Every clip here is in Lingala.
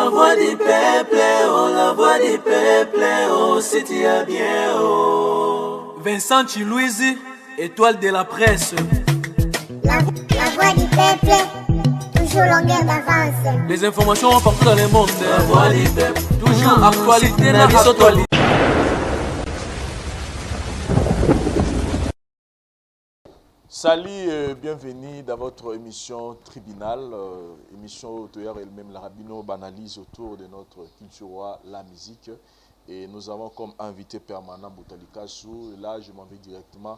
La voix du peuple, oh, la voix du peuple, oh, si tu as bien, oh. Vincent Chilouizi, étoile de la presse. La voix du peuple, toujours longueur d'avance. Les informations partout dans le monde. La voix du peuple, toujours actualité na actualité. Salut, bienvenue dans votre émission Tribunal, émission auteur elle-même la Rabino banalise autour de notre culture, la musique. Et nous avons comme invité permanent Boutali Kassou. Et là, je m'en vais directement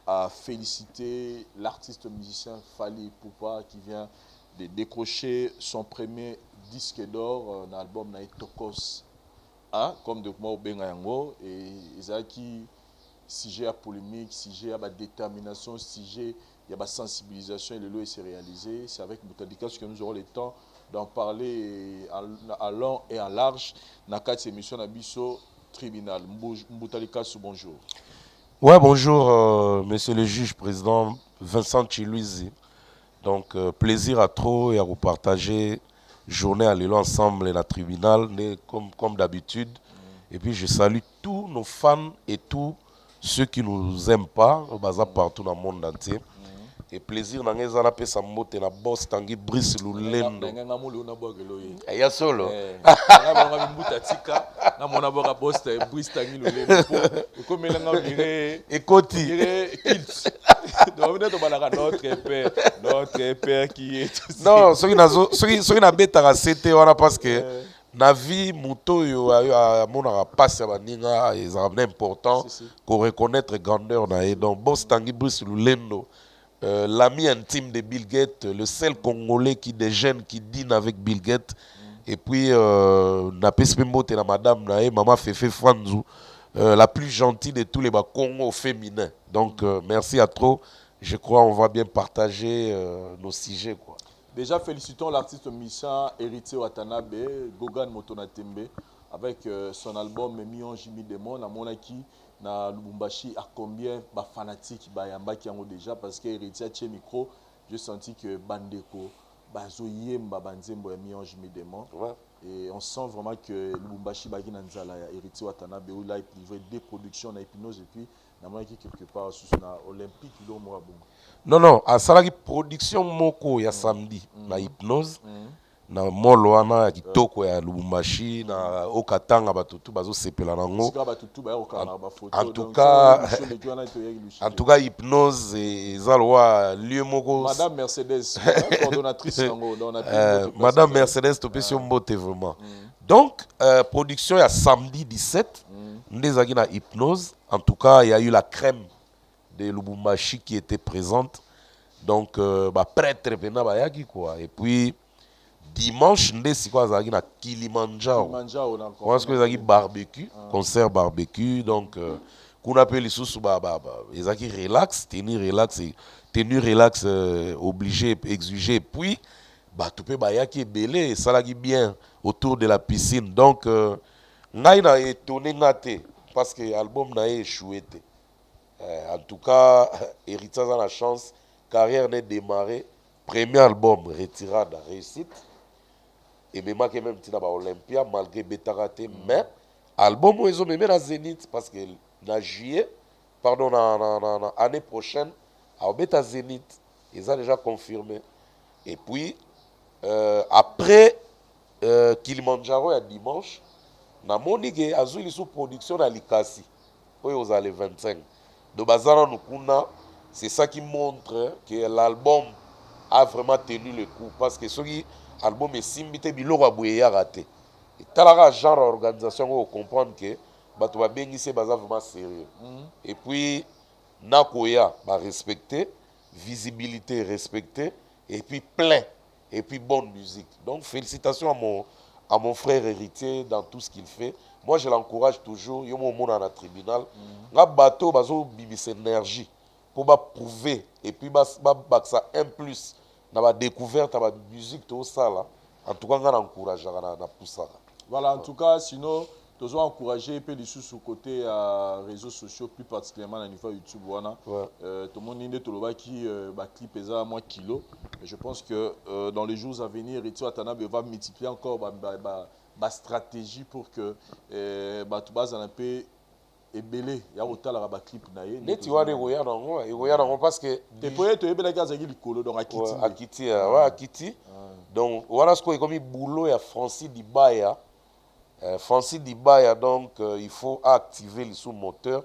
à féliciter l'artiste musicien Fally Ipupa qui vient de décrocher son premier disque d'or dans l'album Naï Tokos. Comme de moi au Bengayango. Et Isaki. Sujet à polémique, sujet à détermination, sujet à la sensibilisation et le lot s'est réalisé. C'est avec Boutadika que nous aurons le temps d'en parler à long et à large dans cette émission Nabiso Tribunal. Boutadika, bonjour. Ouais, bonjour, monsieur le juge président Vincent Chilouizi. Donc, plaisir à trop et à vous partager journée à l'élo ensemble et la tribunal, comme d'habitude. Et puis, je salue tous nos fans et tous ceux qui ne nous aiment pas, partout dans le monde entier. Et plaisir, dans les années, ça monte na boss tangi Brice Lulendo. Il y a solo. Et Koti. Notre père qui est. Non, ceux qui n'ont pas été parce que. Na vie muto yo a mona passe ya baninga is important qu'on reconnaître grandeur na et donc boss Tanguy Brice Lulendo, l'ami intime de Bill Gates, le seul Congolais qui des jeunes qui dînent avec Bill Gates. Et puis na pespe na madame na maman Fefe Franzou, la plus gentille de tous les Congo féminins. Donc merci à trop. Je crois on va bien partager nos sujets quoi. Déjà, félicitons l'artiste musicien Héritier Watanabe, Gogan Motonatembe, avec son album Mion Jimmy Demon. La monaki na Lubumbashi a combien de fanatiques bayamba qui ont déjà parce que Héritier a micro, j'ai senti que Bandeko, Bazoyemba Banzembo et Mion Jimmy Demon. Et on sent vraiment que Lubumbashi Bagi Nanzala, Héritier Watanabe, où là il livré des productions en hypnose et puis na monaki quelque part sous na Olympique Lilo Mourabou. Non, à salari production moko ya samedi na hypnose na moloana ya kitoko ya Lubumbashi na Okatanga batutu bazo sepela nango. En tout cas hypnose ezalwa lieu moko. Madame Mercedes coordonnatrice nango Madame Mercedes topesi mbote vraiment. Donc production ya samedi 17 ndezaki na hypnose. En tout cas, il y a eu la crème de Lubumbashi qui était présente. Donc, prêtre bayaki quoi. Et puis, dimanche, c'est quoi ça na Kilimanjaro. Parce que c'est barbecue, concert barbecue. Donc, qu'on appelle les sous ils ont relax, tenue relax, obligé, exigé. Et puis, tout peut bayaki belé, ça l'a bien autour de la piscine. Donc, n'a étonné parce que l'album n'a échoué. En tout cas, Héritier a la chance, carrière n'est démarrée, premier album, retirade, réussite. Et même Tina Olympia, malgré Betaraté, mais album, ils ont même la Zénith, parce que en juillet, pardon, l'année prochaine, à Beta Zénith, ils ont déjà confirmé. Et puis, après Kilimanjaro, il y a dimanche, na monige azuli sous production à Likasi. Aux allez 25. De Bazara Nukuna, c'est ça qui montre que l'album a vraiment tenu le coup. Parce que ce album est simbité, biloko abouya raté. Et talara genre organisation où comprendre que Batouba Bengi c'est vraiment sérieux. Et puis, Nakoya, respecter, visibilité respectée, et puis plein, et puis bonne musique. Donc félicitations à mon frère Héritier dans tout ce qu'il fait. Moi, je l'encourage toujours. Il y a un moment dans la tribunal. Un bateau, il y a une énergie pour prouver. Et puis, ça un plus dans la découverte de la musique, tout ça. En tout cas, on encourage à pousser. Voilà, en tout cas, sinon, toujours encouragé peu de sous côté à réseaux sociaux, plus particulièrement à niveau YouTube. Voilà. Ouais. Tout le monde dit que qui clip pesa moins kilo. Et je pense que dans les jours à venir, Ritio Atanabe va multiplier encore ma stratégie pour que tout base un peu ebele ya otala ba clip na ye. Mais tu vois des voyants non parce que te poye to ebele ka zaki likolo donc Akiti. Ouais, Akiti, ouais, Akiti. Donc voilà ce qu'on est comme boulot à Francis Dibaya. Francis Dibaya, donc il faut activer le sous-moteur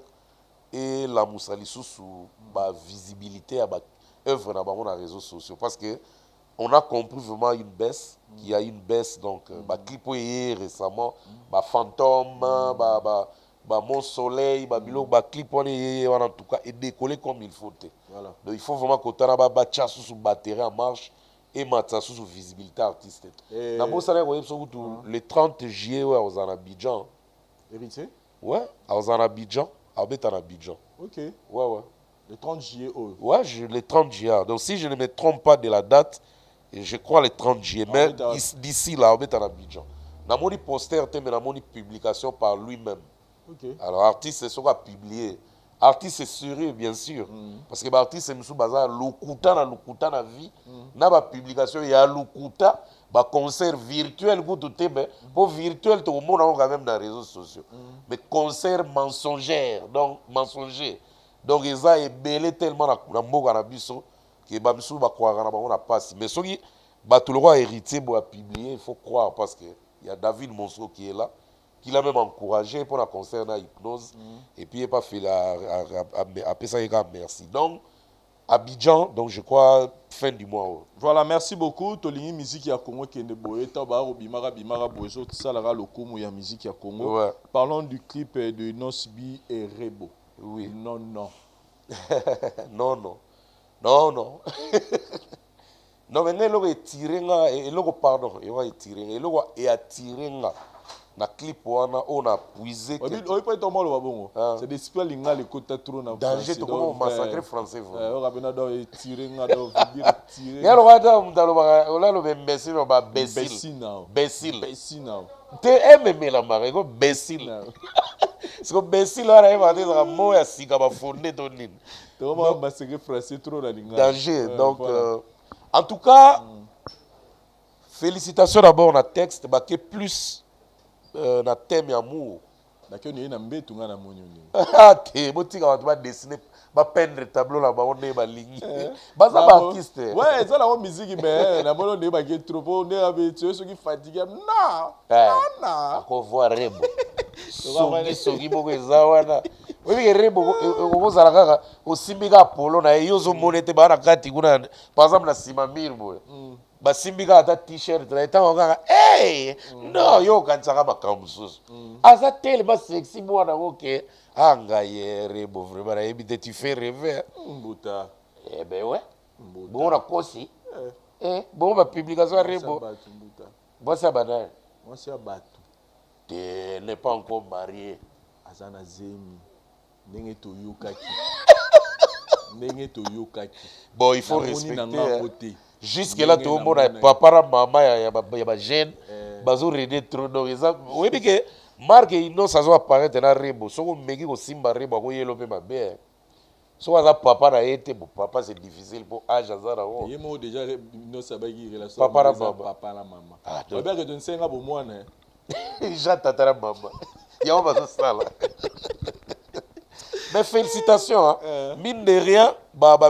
et la moussali sous la visibilité à l'œuvre dans les réseaux sociaux. Parce que on a compris vraiment une baisse, qu'il y a une baisse. Donc, clip récemment, Fantôme, Mon Soleil, clip en tout cas, est décollé comme il faut. Voilà. Donc il faut vraiment qu'on ait sous batterie en marche. Et maintenant, sous visibilité artistique. Le 30 juillet, ouais, aux Abidjan. Héritier? Ouais, aux Abidjan. En Abidjan. Ok. Ouais, ouais. Le 30 juillet, oh. Ouais, le 30 juillet. Donc, si je ne me trompe pas de la date, je crois le 30 juillet. Mais d'ici là, on est en Abidjan. Dans mon poster, mais dans mon publication par lui-même. Ok. Alors, l'artiste, c'est ce qu'on a publié. Artiste est sérieux, bien sûr. Parce que l'artiste, c'est M. Bazar, Lukuta na vie. Na ba publication, il y a Lukuta, ba concert virtuel, pour virtuel, tout le monde a quand même dans les réseaux sociaux. Mais concert mensongère, donc mensonger. Donc, ils ont belé tellement na mboka na biso que ba misu ba croire na ba on a pas. Mais ce qui ba tout le roi héritier pour publier, il faut croire parce que il y a David Monceau qui est là. Qui l'a même encouragé pour la concert dans Hypnose. Et puis il n'a pas fait ça, merci. Donc, Abidjan, donc je crois, fin du mois. Voilà, merci beaucoup. Tolini musique ya Congo qui est de Boé. Tabaro Bimara Bozo, Salara Lokomo ya musique ya Congo. Ouais. Parlons du clip de Nosbi et Rebo. Oui. Non. non. Non, mais il est tiré, pardon, il est tiré, il est attiré. Na clip on a puisé c'est des super linga les côtés trop na danger to comme massacre français on a besoin de tirer nga do tirer ya lo wata mtalo ba lo imbécile ba bécile te aime la mare ko bécile c'est que bécile là il va dire mo ya sika ba fondé to nini to ma massacre français trop na linga danger donc en tout cas félicitations d'abord on a texte ba que plus na thème amour d'accord ni na mbetu nga na monyoni te botika watu ba dessiner ba peindre tableau là ba on est ba ligne baza ba artiste ouais ça la musique mais na bono ne ba ke trop on est avec ceux qui fatigué non ako voir rebo sogi boko ezawana webi rebo okozala kaka osimbika polo na yozo monete ba na kati kuna par exemple na simamir boy basimbika ata t-shirt na etango kaka hey no yo kansaka makambo mosusu aza telema sexy mwana oke ngai rebo vraiment nayebi te tu fais rêver mbuta ben ouais bongo na kosi bongo bapublication ya rebo mwasi ya banaye mwasi ya bato te n'est pas encore marié aza na zemi ndenge toyokaki bon il faut respecter jusque là tout le monde a papa na mama ya ba jeune bazo rede trop donc ça oui parce que marque ino ça doit apparaître na rebo soko meki ko simba rebo ko yelo pe mabe so aza papa na été bon papa c'est difficile pour âge azara o yemo déjà no sabaki relation papa na mama ba bien que tu nsenga bo mwana ja tata na mama ya on va ça là mais félicitations hein. Mine de rien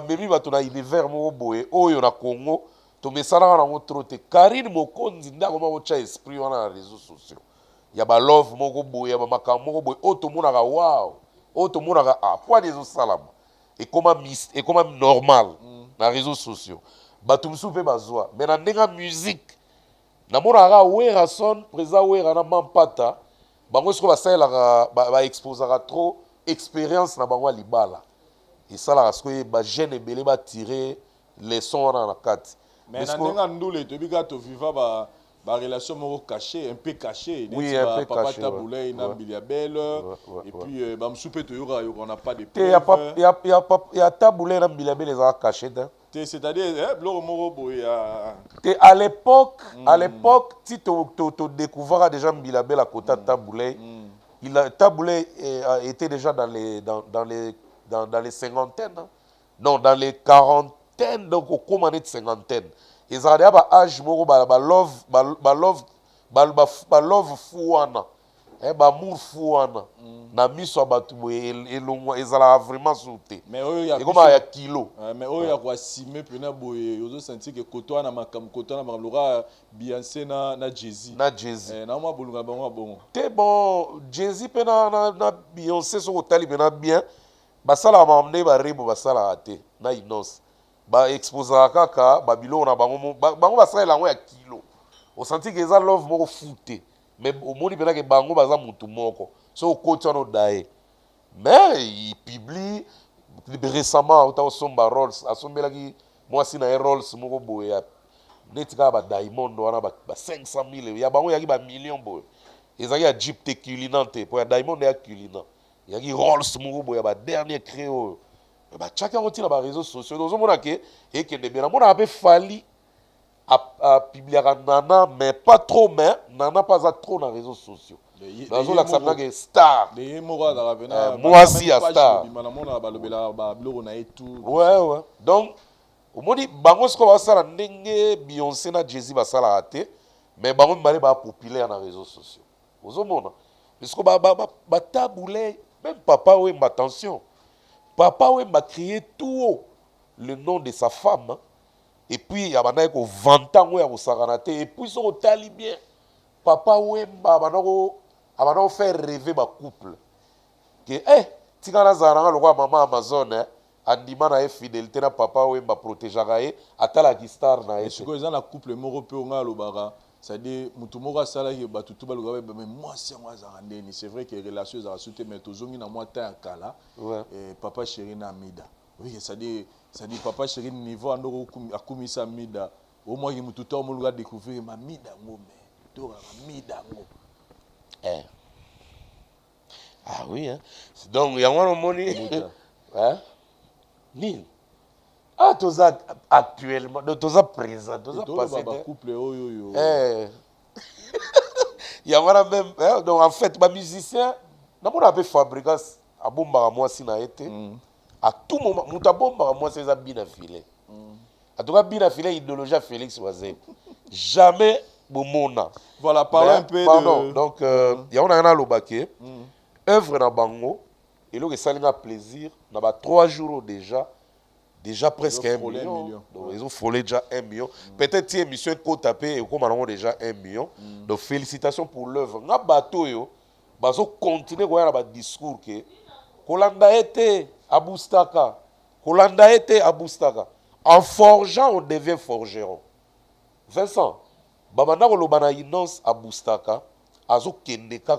memi bato na univers moko boye oyo na Congo to mesana na ngo trop te Karine Mokonzi ndako moko cha esprit wana na réseaux sociaux ya ba love moko boye ba makambo moko boye oto monaka wow oto monaka point des salama et comme normal na réseaux sociaux bato msu pe bazwa mais na ndenga musique na monaka wera son présent wera na mampata bango siko basalelaka ba exposaka trop expérience na bango libala et ça là parce que ba jeune ebele ba tirer les sons na kati mais na ndenga ndule to bika to viva ba relation moko caché un peu caché oui un peu papa caché taboulay na biliabel et puis ba msupe to yora on n'a pas de il y a taboulay na biliabel les a caché c'est-à-dire bloro moko boy à l'époque si tu découvres déjà bilabel à côté de taboulay Taboulé était déjà dans les cinquantaines. Hein. Non, dans les quarantaines, donc au cours de cinquantaine. Ils ont un âge, love fouana. Bamour fouana. Na miso batu elongwa ezala vraiment sauté. Mais eux ya kilo. Mais eux ya kwa simé pena boye ozo sentir que kotoa na makamlora Beyoncé na Jay-Z. Na Jay-Z. Na moi bolunga bango bon. Te bon Jay-Z pena na Beyoncé so tali pena bien. Basala mamne ba rebo basala ate na inos. Ba exposa kaka babilo na bango basala lango ya kilo. O sentir que eza love moko fouté. Mais au monde il que bango baza mutu moko so kotia no dae mais il publie récemment autant somba Rolls asombelaki moi si na Rolls moko boya netika ba Diamond wana ba 500,000 ya bango yaki ba million boy ezaki ya Jeep te culinante pour ya Diamond ya culinant yaki Rolls moko boya ba dernier créo ba chaka roti na ba réseaux sociaux donc on a que et que de bien mona pe fali à publier Nana, mais pas trop, mais Nana pas trop dans les réseaux sociaux. Dans les réseaux star. Moi aussi, à star. Ouais. Donc, au moins, bango ce qu'on va faire, c'est Beyoncé na Jay-Z va ça la rater, mais bango m'allait pas populaire dans les réseaux sociaux. Vous avez parce que bah taboulé, même papa ouais ma attention. Papa ouais m'a crié tout haut le nom de sa femme. Et puis, il y a un 20 ans, et puis, ils tali bien. Papa, Wemba, il va faire rêver ma couple. Que, tu as le roi maman Amazon, Andima na fidélité na papa Wemba protéger atala ki star na et ce que ils la couple moko pe nga lobara c'est-à-dire mutu moko sala ki ba tutu ba loba mais moi c'est moi zarandeni c'est vrai que les relations za sauté mais tozongi na moi ta kala et papa chéri na mida oui c'est-à-dire papa chéri niveau ando akumisa mida au moins il mutu to mo luga découvrir ma mida ngome to mida ngo ah oui hein donc il y a un moni hein Nil. Ah, tous actuellement, tous présent, tous passé. Couple, il y a même, donc en fait, ma musicien, n'a pas fait fabriquer à bomba à moi si n'a été. À tout moment, mon bomba à moi c'est ça bien affilé. À tout cas bien affilé idéologie à Félix Oisé. Jamais bomona. Voilà, parle un peu de. Donc il y a un lobaké. Œuvre na bango. Et là, ça a plaisir. Dans 3 jours déjà presque 1 million. Donc, ils ont frôlé déjà 1 million. Peut-être une émission qu'on tapé et qu'on a déjà 1 million. Donc, félicitations pour l'œuvre. Nous avons continué à avoir un discours que Kolanda était à Boustaka. Kolanda était à Boustaka. En forgeant, on devient forgeron. Vincent, Babana Kolobana Inons à Boustaka, Azo Kendeka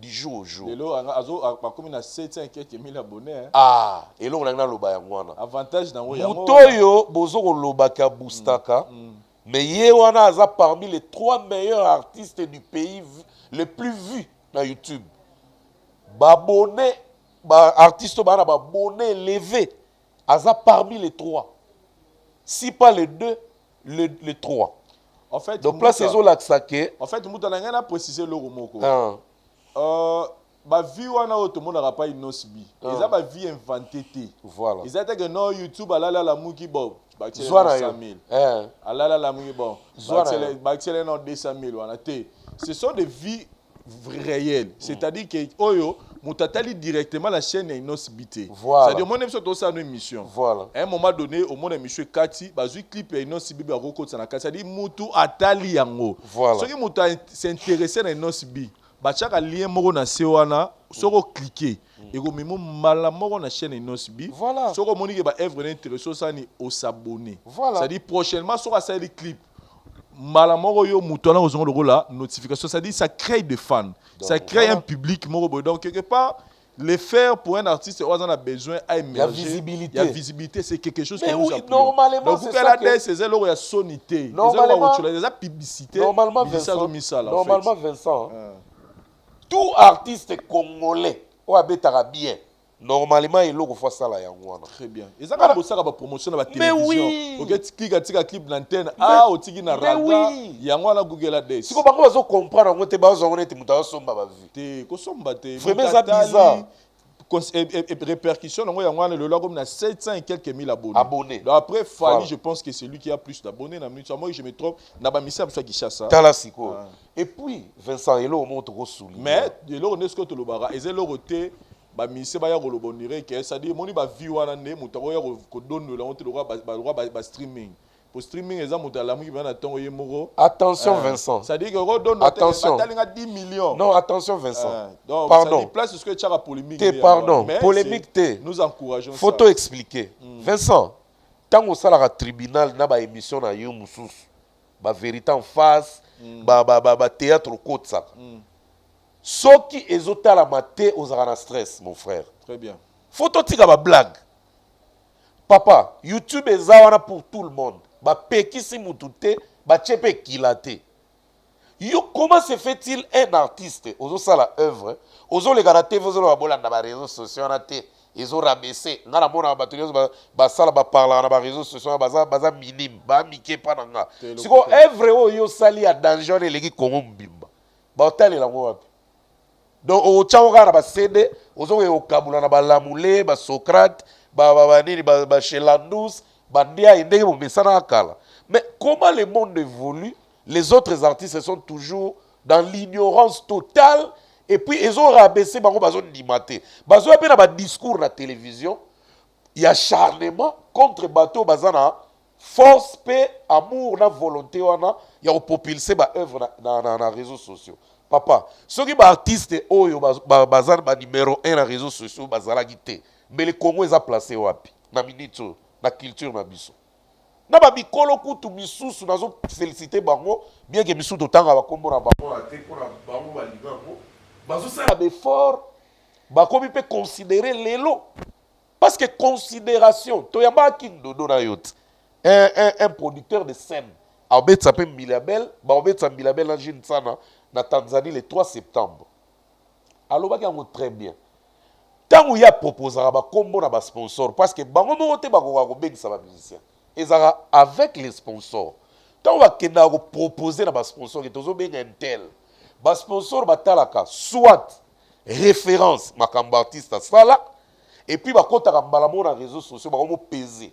du jour au jour. Et là, comme il a 700 quelques mille abonnés. Ah, et là, on a un loba yangwana. Avantage dans le Mutoyo, bozo loba ka Boustaka. Mais Yewana a parmi les 3 meilleurs artistes du pays, les plus vus dans YouTube. Babonné, artiste babonné, élevé. Aza parmi les 3. Si pas les 2, les 3. En fait, donc là, c'est Zolaksake. En fait, Moutalanga a précisé le Romoko. Ba vie wana tout le monde n'a pas une osbi. Ils ont ba vie inventée. Voilà. Ils ont dit que non YouTube alala la mouki bon. Ba 100 000. Alala la mouki bon. Ba non 200 000 wana té. Ce sont des vies réelles. C'est-à-dire que oyo mutatali directement la chaîne est inosbité. Voilà. C'est-à-dire mon émission to ça une émission. Voilà. À un moment donné au monde émission Kati, ba zu clip est inosbi ba roko ça na Kati. C'est-à-dire mutu atali yango. Voilà. Ce qui muta s'intéresser na inosbi. Bachaka lien moko na sewana soko cliquer et ko mimo mala moko na chaîne inosbi voilà soko moni ke ba œuvre intéressant ça ni au s'abonner voilà ça dit prochainement soko ça les clip mala moko yo mutona ko zongo la notification ça dit ça crée des fans donc, ça crée voilà un public moko donc quelque part les faire pour un artiste on a besoin à émerger il y a visibilité c'est quelque chose mais que oui, nous appelons normalement donc c'est ça que c'est là où il y a sonité normalement il y a publicité normalement Vincent tout artiste congolais ou abetara bien normalement il faut faire ça là yango. Très bien. Et ça quand vous ça va promotion dans la télévision. Oui. OK, clique clip l'antenne. Ah, au tigi na mais radar. oui. Yango na Google Ads. Si vous pas comprendre on te bazo on te muta somba ba vie. Te ko somba te. Vraiment ça bizarre. Et répercussion, le log a 700 et quelques mille abonnés. Donc après, Fali, voilà. Je pense que c'est lui qui a plus d'abonnés. Moi, je me trompe. Et puis, Vincent, il a montré souligner. Mais, il a dit que le bara, et c'est le roté, c'est pas le bonire, c'est-à-dire, mon iba vie wana ne, mutago ya ko donne le honte le roi streaming. Pour streaming, les amis, attention, Vincent. C'est-à-dire que donne attention. 10 millions. Non, attention, Vincent. Donc, pardon. Place ce que tu as la polémique. Pardon. Polémique, nous encourageons ça. Photo expliquer. Vincent, quand on a le tribunal, on a une émission à Youmoussous. La vérité en face, le théâtre au côté. Ce qui est à la maté aux arana stress, mon frère. Très bien. Photo tika ba blague. Papa, YouTube est zawana pour tout le monde. Ba peki si mutute, ba chepe kilate. Yo, comment se fait-il un artiste, ozo sa la œuvre, ozo le garate, ozo le babola na ba réseaux sociaux na te, ozo rabaisser, nga na mona ba batulio ba sala ba parla na ba réseaux sociaux baza minime, ba mike pa nanga. Siko œuvre o yo sali a danger le leki kongo mbimba. Ba otali la ngo wapi. Donc au tchaoga na ba CD, ozo e okabula na ba lamule, ba Socrate, ba Chelandous, bandia indenge mo mesana akala. Mais comment le monde évolue? Les autres artistes sont toujours dans l'ignorance totale et puis ils ont rabaissé bango bazo ndimate. Bazo pe na ba discours na télévision, il y a acharnement contre bateau bazana force paix, amour na volonté wana, il y a propulser ba œuvre na réseaux sociaux. Papa, ceux qui sont artistes oyo bazana ba numéro 1 na réseaux sociaux bazala gité. Mais le Congo est placé wapi? Na minito, na culture na biso. Na ba mikolo kutu misusu nazo féliciter bango bien que misusu totanga ba kombo na bango la te pour bango ba ligango. Bazo sala effort ba komi peut considérer lelo. Parce que considération, toyamba kindodo na yote. Un producteur de scène. Albert s'appelle Milabel, ba Albert sa Milabel na Jinsana na Tanzanie le 3 septembre. Alors ba kango très bien. Tant où il y a proposé à combo na ba sponsor parce que bango moté ba ko bengisa ba musicien ezara avec les sponsors tant on va kenda ko proposer na ba sponsor que tozo benga intel ba sponsor batalaka soit référence makambo artiste sala et puis ba kota ka mbala mo na réseaux sociaux ba ko peser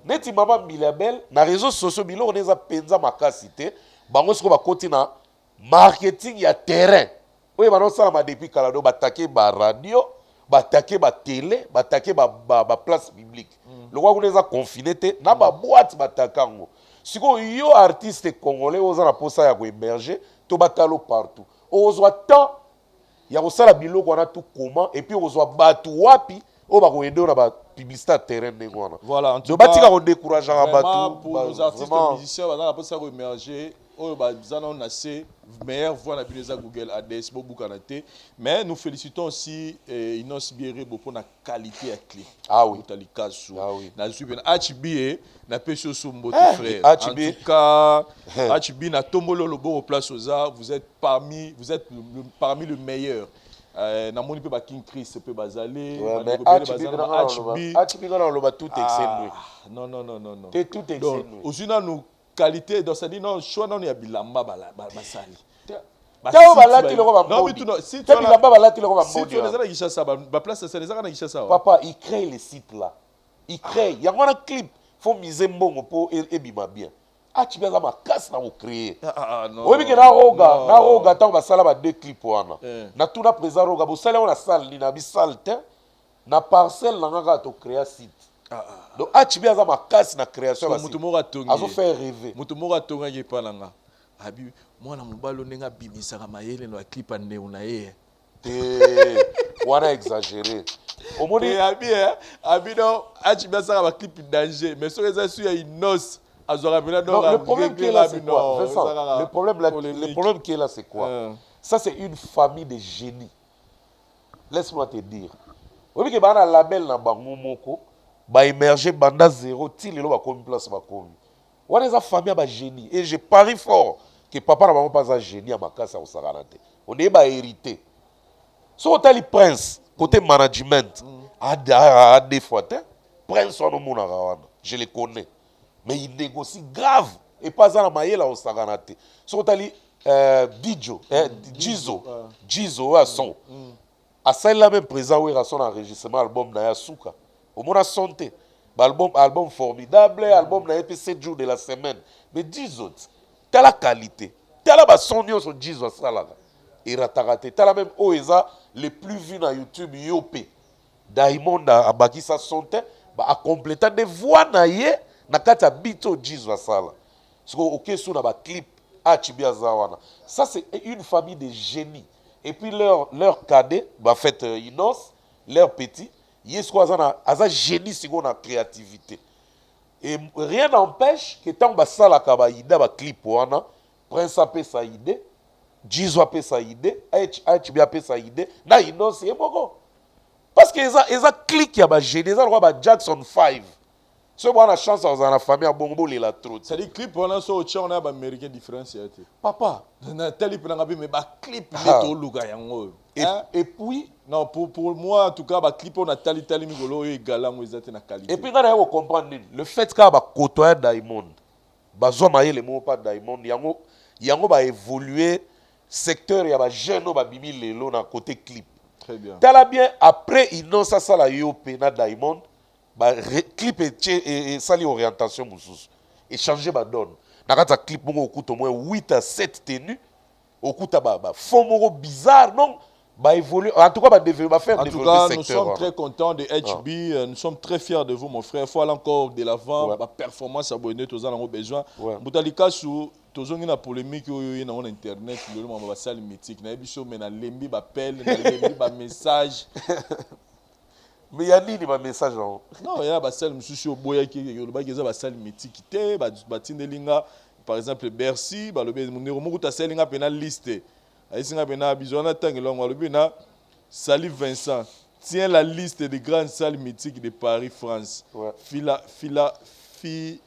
neti mama Milabel na réseaux sociaux bilo oneza penza makasité bango siko ba koti na marketing ya terrain oye ba no sala ma depuis kala do batake ba radio batake ba télé, batake ba place publique. Le roi vous a confiné na ba boîte batakango. Siko yo artiste congolais oza na posa ya ko émerger, to batalo partout. Ozwa temps ya ko sala biloko na tout comment et puis ozwa batu wapi o ba ko endo na ba publicité terrain ngwana. Voilà, en tout cas, batika ko décourager batu pour nos artistes et musiciens ba na posa ko émerger. On a assez meilleure voix na bineza Google Ads Bobukanate, mais nous félicitons aussi Inos Bieré pour la qualité à clé. Ah oui. Ah oui. Na zuben HB na pesho sumbo frère. En tout cas, HB na tombolo lobo au place oza, vous êtes parmi le meilleur. Na moni pe ba King Chris pe bazale, mais HB ngana loba tout excellent. Non. T'es tout excellent. Ozuna nous qualité donc ça dit non choix non ya bilamba basali Tao balati le roba mbodi. Si tu bilamba balati le roba mbodi. Si tu les Kinshasa ba place ça les na Kinshasa. Papa, il crée les sites là. Il crée. Il y a un clip, faut miser mbongo pour ebima bien. Ah tu bien ma casse na créer. Non. Oui que na roga tant ba sala ba deux clips wana. Na tout na présent roga bo sala na salle ni na bi salte na parcelle na nga to créer site. Donc Achibia za makasi na création la mutumora tongi azo faire rêver mutumora tonga ye palanga abi mwana mobalo nenga bimisa mayele no clip ande una ye wana exagéré omoni abi no Achibia za ba clip danger mais so eza su ya Inos azora vena donc le problème qui est là c'est quoi le problème qui est là c'est quoi ça c'est une famille de génies laisse-moi te dire oui que bana label na bango moko ba émerger banda zéro ti lelo ba komi place ba komi wana eza famille ba génie et je parie fort que papa na maman pas un génie à makasa osakana te on est ba hérité so tali prince côté management à des fois, Prince on mon arawana, je les connais. Mais il négocie grave. Et pas ça la maille là au Saganate. So tali Dijo, Jizo à son. À celle là même présent où il a son enregistrement album na Yasuka. Au moins santé. Album formidable, album na 7 jours de la semaine. Mais 10 autres, t'as la qualité. T'as la son sur Jizo ça là. Et ratarate. T'as la même Oeza les plus vus dans YouTube Yopé. Diamond a baki sa santé. A complété des voix naie na kata bito Jizo sala. Parce que ok sur na ba clip a Chibia Zawana. Ça c'est une famille de génies. Et puis leur cadet va fait Inos, leur petit, yes quoi ça génie si on a créativité. Et rien n'empêche que tant que ça la kaba ida ba clip wana, Prince a pe sa idée, Jizo a pe sa idée, Chibia a pe sa idée, na Inos et boko. Parce que ils ont cliqué à génie, ils ont Jackson 5. Si on a la chance dans la famille à Bongo, il a trop. C'est-à-dire clip on a sur on a américain différencié. Papa, na tel peu mais ba clip Ah. neto luga yango. Et puis, Non pour moi en tout cas ba clip on a tali migolo et galant ils étaient na qualité. et puis, quand on comprend le fait qu'il y a côtoyer Diamond, bazo maye le mot pas Diamond, yango va évoluer secteur y a jeune ba bimi lelo na côté clip. Très bien. Tala bien après innonce ça la yopé na Diamond, ba clip et sali orientation mususu. Et changer ba donne. Na kata clip mongo okuta au moins 8 à 7 tenues, okuta ba fond mongo bizarre non. Bah évoluer, en tout cas bah faire En tout développer cas, le nous secteur. sommes très contents de HB. Nous sommes très fiers de vous, mon frère. Il faut aller encore de l'avant. Ouais. La performance abonnée, tous en avons besoin. Ouais. Boutalika sous tous en polémique sur internet, le moment va salle mythique. Na ebiso mais na lembi ba appel, na lembi ba message. Mais il y a ni ma message en. Non, il y a ba salle monsieur boya qui le ba geza ba salle mythique té ba tindelinga par exemple Bercy, ba le numéro mo ta salle nga pena liste. Aïsinga pena bizona tangelo le bina Salif Vincent, tiens la liste des grandes salles mythiques de Paris, France. Ouais.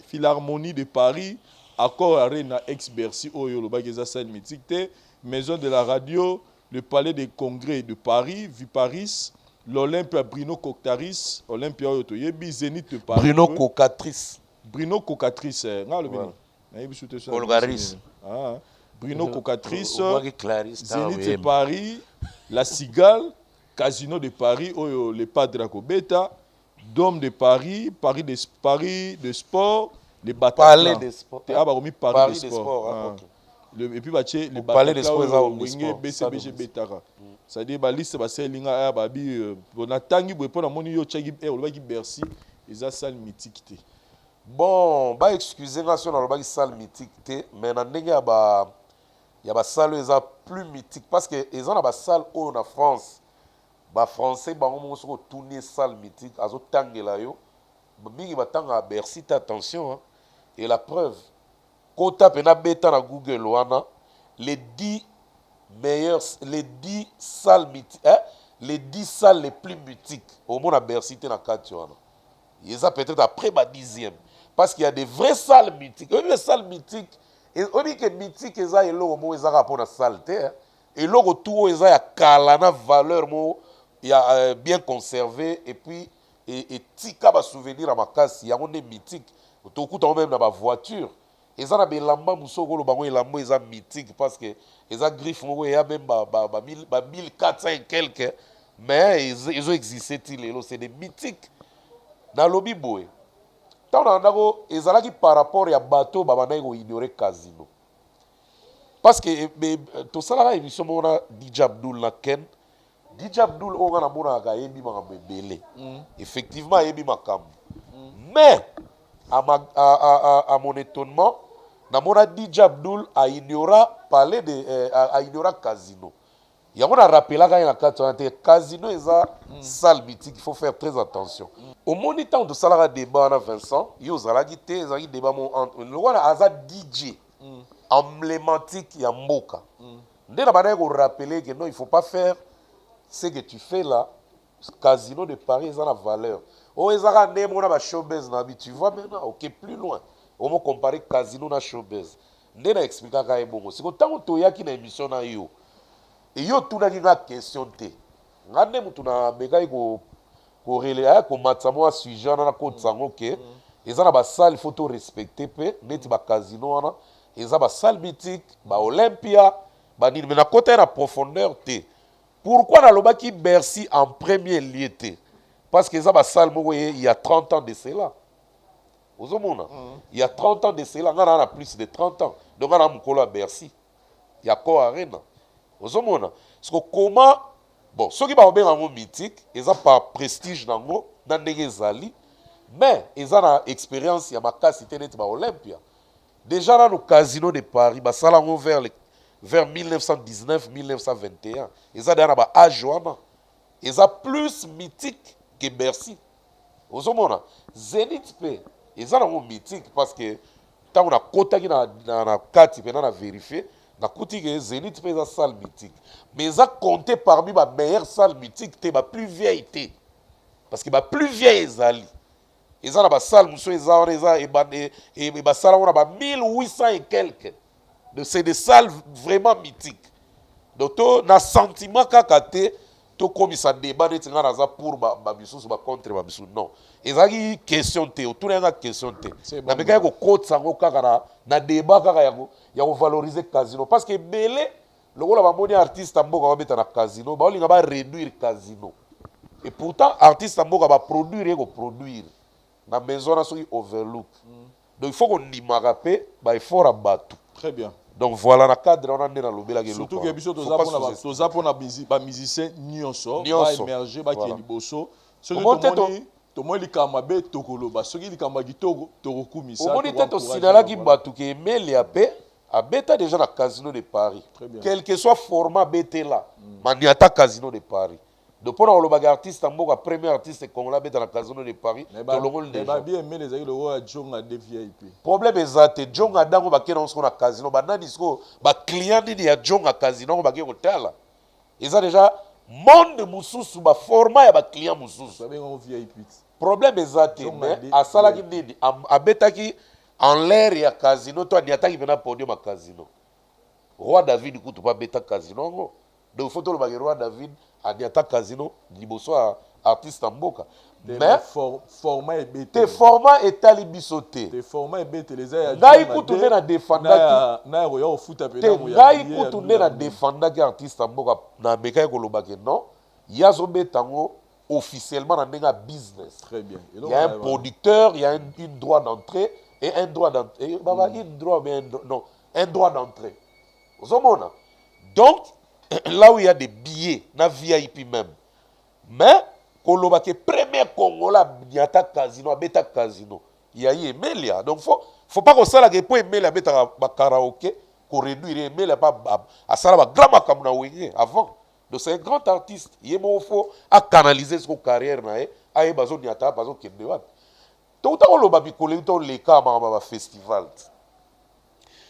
Philharmonie de Paris, Accord Arena ex-Bercy, Oyo, le salle mythique, Maison de la radio, le Palais des Congrès de Paris, Viparis, l'Olympia Bruno Coctaris, Olympia Oyo, Zénith de Paris. Bruno Cocatrice. Bruno Cocatrice, Olgaris. Bruno Cocatrice, Clarisse. Zénith de Paris, La Cigale, Casino de Paris, le Padre Cobeta, Dôme de Paris, Paris de Sport, le Bataclan. Palais des Sports. Ah, bah, Paris des Sports. Okay. Et puis, le Palais des Sports, Bataclan, BCBG Betara. C'est-à-dire, la liste, c'est l'inga, on a tangi, pour la monnaie, yo tchagi, le Bercy, et ça, salle mythique. Bon, bah excusez-moi si on a le salle mythique, mais dans il y a des salles plus mythiques parce que ils ont des salles où en France, les Français ont tourné salle mythique, ils ont tangé là yo, mingi batanga à Bercy, attention, hein. Et la preuve, quand tu as bêta dans Google wana, les 10 salles mythiques, hein, les 10 salles les plus mythiques au monde à Bercy dans 4 wana. Ils ont peut-être après ma 10e parce qu'il y a des vraies salles mythiques. Les salles mythiques et on dit que mythique eza elo mo eza rapport na saleté et lo retour eza ya kalana valeur mo ya bien conservé et puis et tika ba souvenir à makasi ya on est mythique to kuta même na ba voiture eza na belamba musoko lo bango elamba eza mythique parce que eza griffe mo ya même ba 1400 et quelques mais ils ont existé tilelo c'est des mythiques dans lobby boy. Tant on ezalaki par rapport ya bateau babana ko ignorer casino parce que to sala émission mona DJ Abdul na Ken DJ Abdul o ngana mona ga yebi makambo ebele effectivement yebi makambo mais à mon étonnement na mona DJ Abdul a ignora parler de a ignora casino. Il y a un rappel là quand il y a casino et ça salle mythique, il faut faire très attention. Au moment temps de ça débat na Vincent, il y a des débat le roi a DJ emblématique ya mboka. Ndé na bana ko rappeler que non, il faut pas faire ce que tu fais là. Casino de Paris ça a la valeur. Oh ezaka ndé mona ba showbiz na bi, tu vois maintenant OK plus loin. On va comparer casino na showbiz. Ndé na expliquer ka ebongo. C'est que tant to yaki na émission na yo. Et yo tout na question te. Ngande mutu na meka ko corrélé ko matsamo sujet na ko tsango ke ezana ba salle photo respecter pe net ba casino wana eza ba salle mythique ba Olympia ba nini mais na côté na profondeur te. Pourquoi na lobaki Bercy en premier lieu te? Parce que eza ba salle moko il y a 30 ans de cela. Il y a 30 ans de cela, on a plus de 30 ans. Donc on a mukolo à Bercy. Il y a quoi arena. Parce que comment bon, ceux qui ont bien mythique, ils ont pas prestige dans les zali, mais ils ont une expérience, il y a ma cité net ba Olympia. Déjà dans le casino de Paris, bah ça là vers 1919-1921, ils ont dans ba Ajoana. Ils ont plus mythique que Bercy. Ozomona, Zénith P, ils ont un mythique parce que tant on a côté na carte, on a vérifié. Na kuti que Zénith P est salle mythique. Mais ils ont compté parmi ma meilleure salle mythique, c'est ma plus vieille. Parce que ma plus vieille Zali. Ils ont une salle, ils ont une salle, on a 1800 et quelques. Donc c'est des salles vraiment mythiques. Donc on a sentiment qu'à comme ça débat pour babisous contre babisous non ezaki question te autour ya question te na meka ko kotsa ngo kaka na débat kaka ya ko valoriser casino parce que belé lokola ba moni artiste mboka ba beta na casino ba olinga ba réduire casino et pourtant artiste mboka ba produire ko produire na maison na soki overlook donc il faut qu'on nimaka pe ba effort à battu. Très bien. Donc voilà na cadre on a ndena lobela ke surtout que biso toza pona ba musicien nyonso ba émerger ba ki liboso soki tomoni likama be tokoloba soki likama kitoko tokokumisa omoni te to sinala ki batu ke emeli ape abeta déjà na casino de Paris quel que soit format bete là maniata casino de Paris. Donc pour le artiste mboka premier artiste congolais beta na casino de Paris to longol déjà ba bien aimé les aïeux le roi Jonga de VIP problème ezate Jonga dango ba kena on na casino ba nani sko ba client ni ya Jonga casino ba ke hôtel ils ont déjà monde mususu ba format ya ba client mususu ça bien on VIP problème ezate mais asala ki nini abetaki en l'air ya casino toi ni ataki bena podium ma casino roi David kutu pas beta casino ngo donc faut to le roi David Adiata casino liboso artiste mboka mais format est bête te format est alibisoté te format est bête les a ngai kutunde na défendaki na yo futa pe na ngai kutunde na défendaki artiste mboka na meka ko lobake non yazo betango officiellement dans un business. Très bien. Il y a un producteur, il y a une droit d'entrée et un droit d'entrée. Un droit d'entrée. Donc, là où il y a des billets, na VIP même. Mais, kolobake premier Congolais, il y a ta casino, beta casino. Il y a Emelia. Donc, faut pas que ça que pour Emelia beta karaoké, qu'on réduire Emelia pas à ça la grama comme na wenge avant. Donc c'est un grand artiste. Il faut canaliser son carrière na a besoin de yata besoin kende wat. Tout à l'heure babi collector les cas ma festival.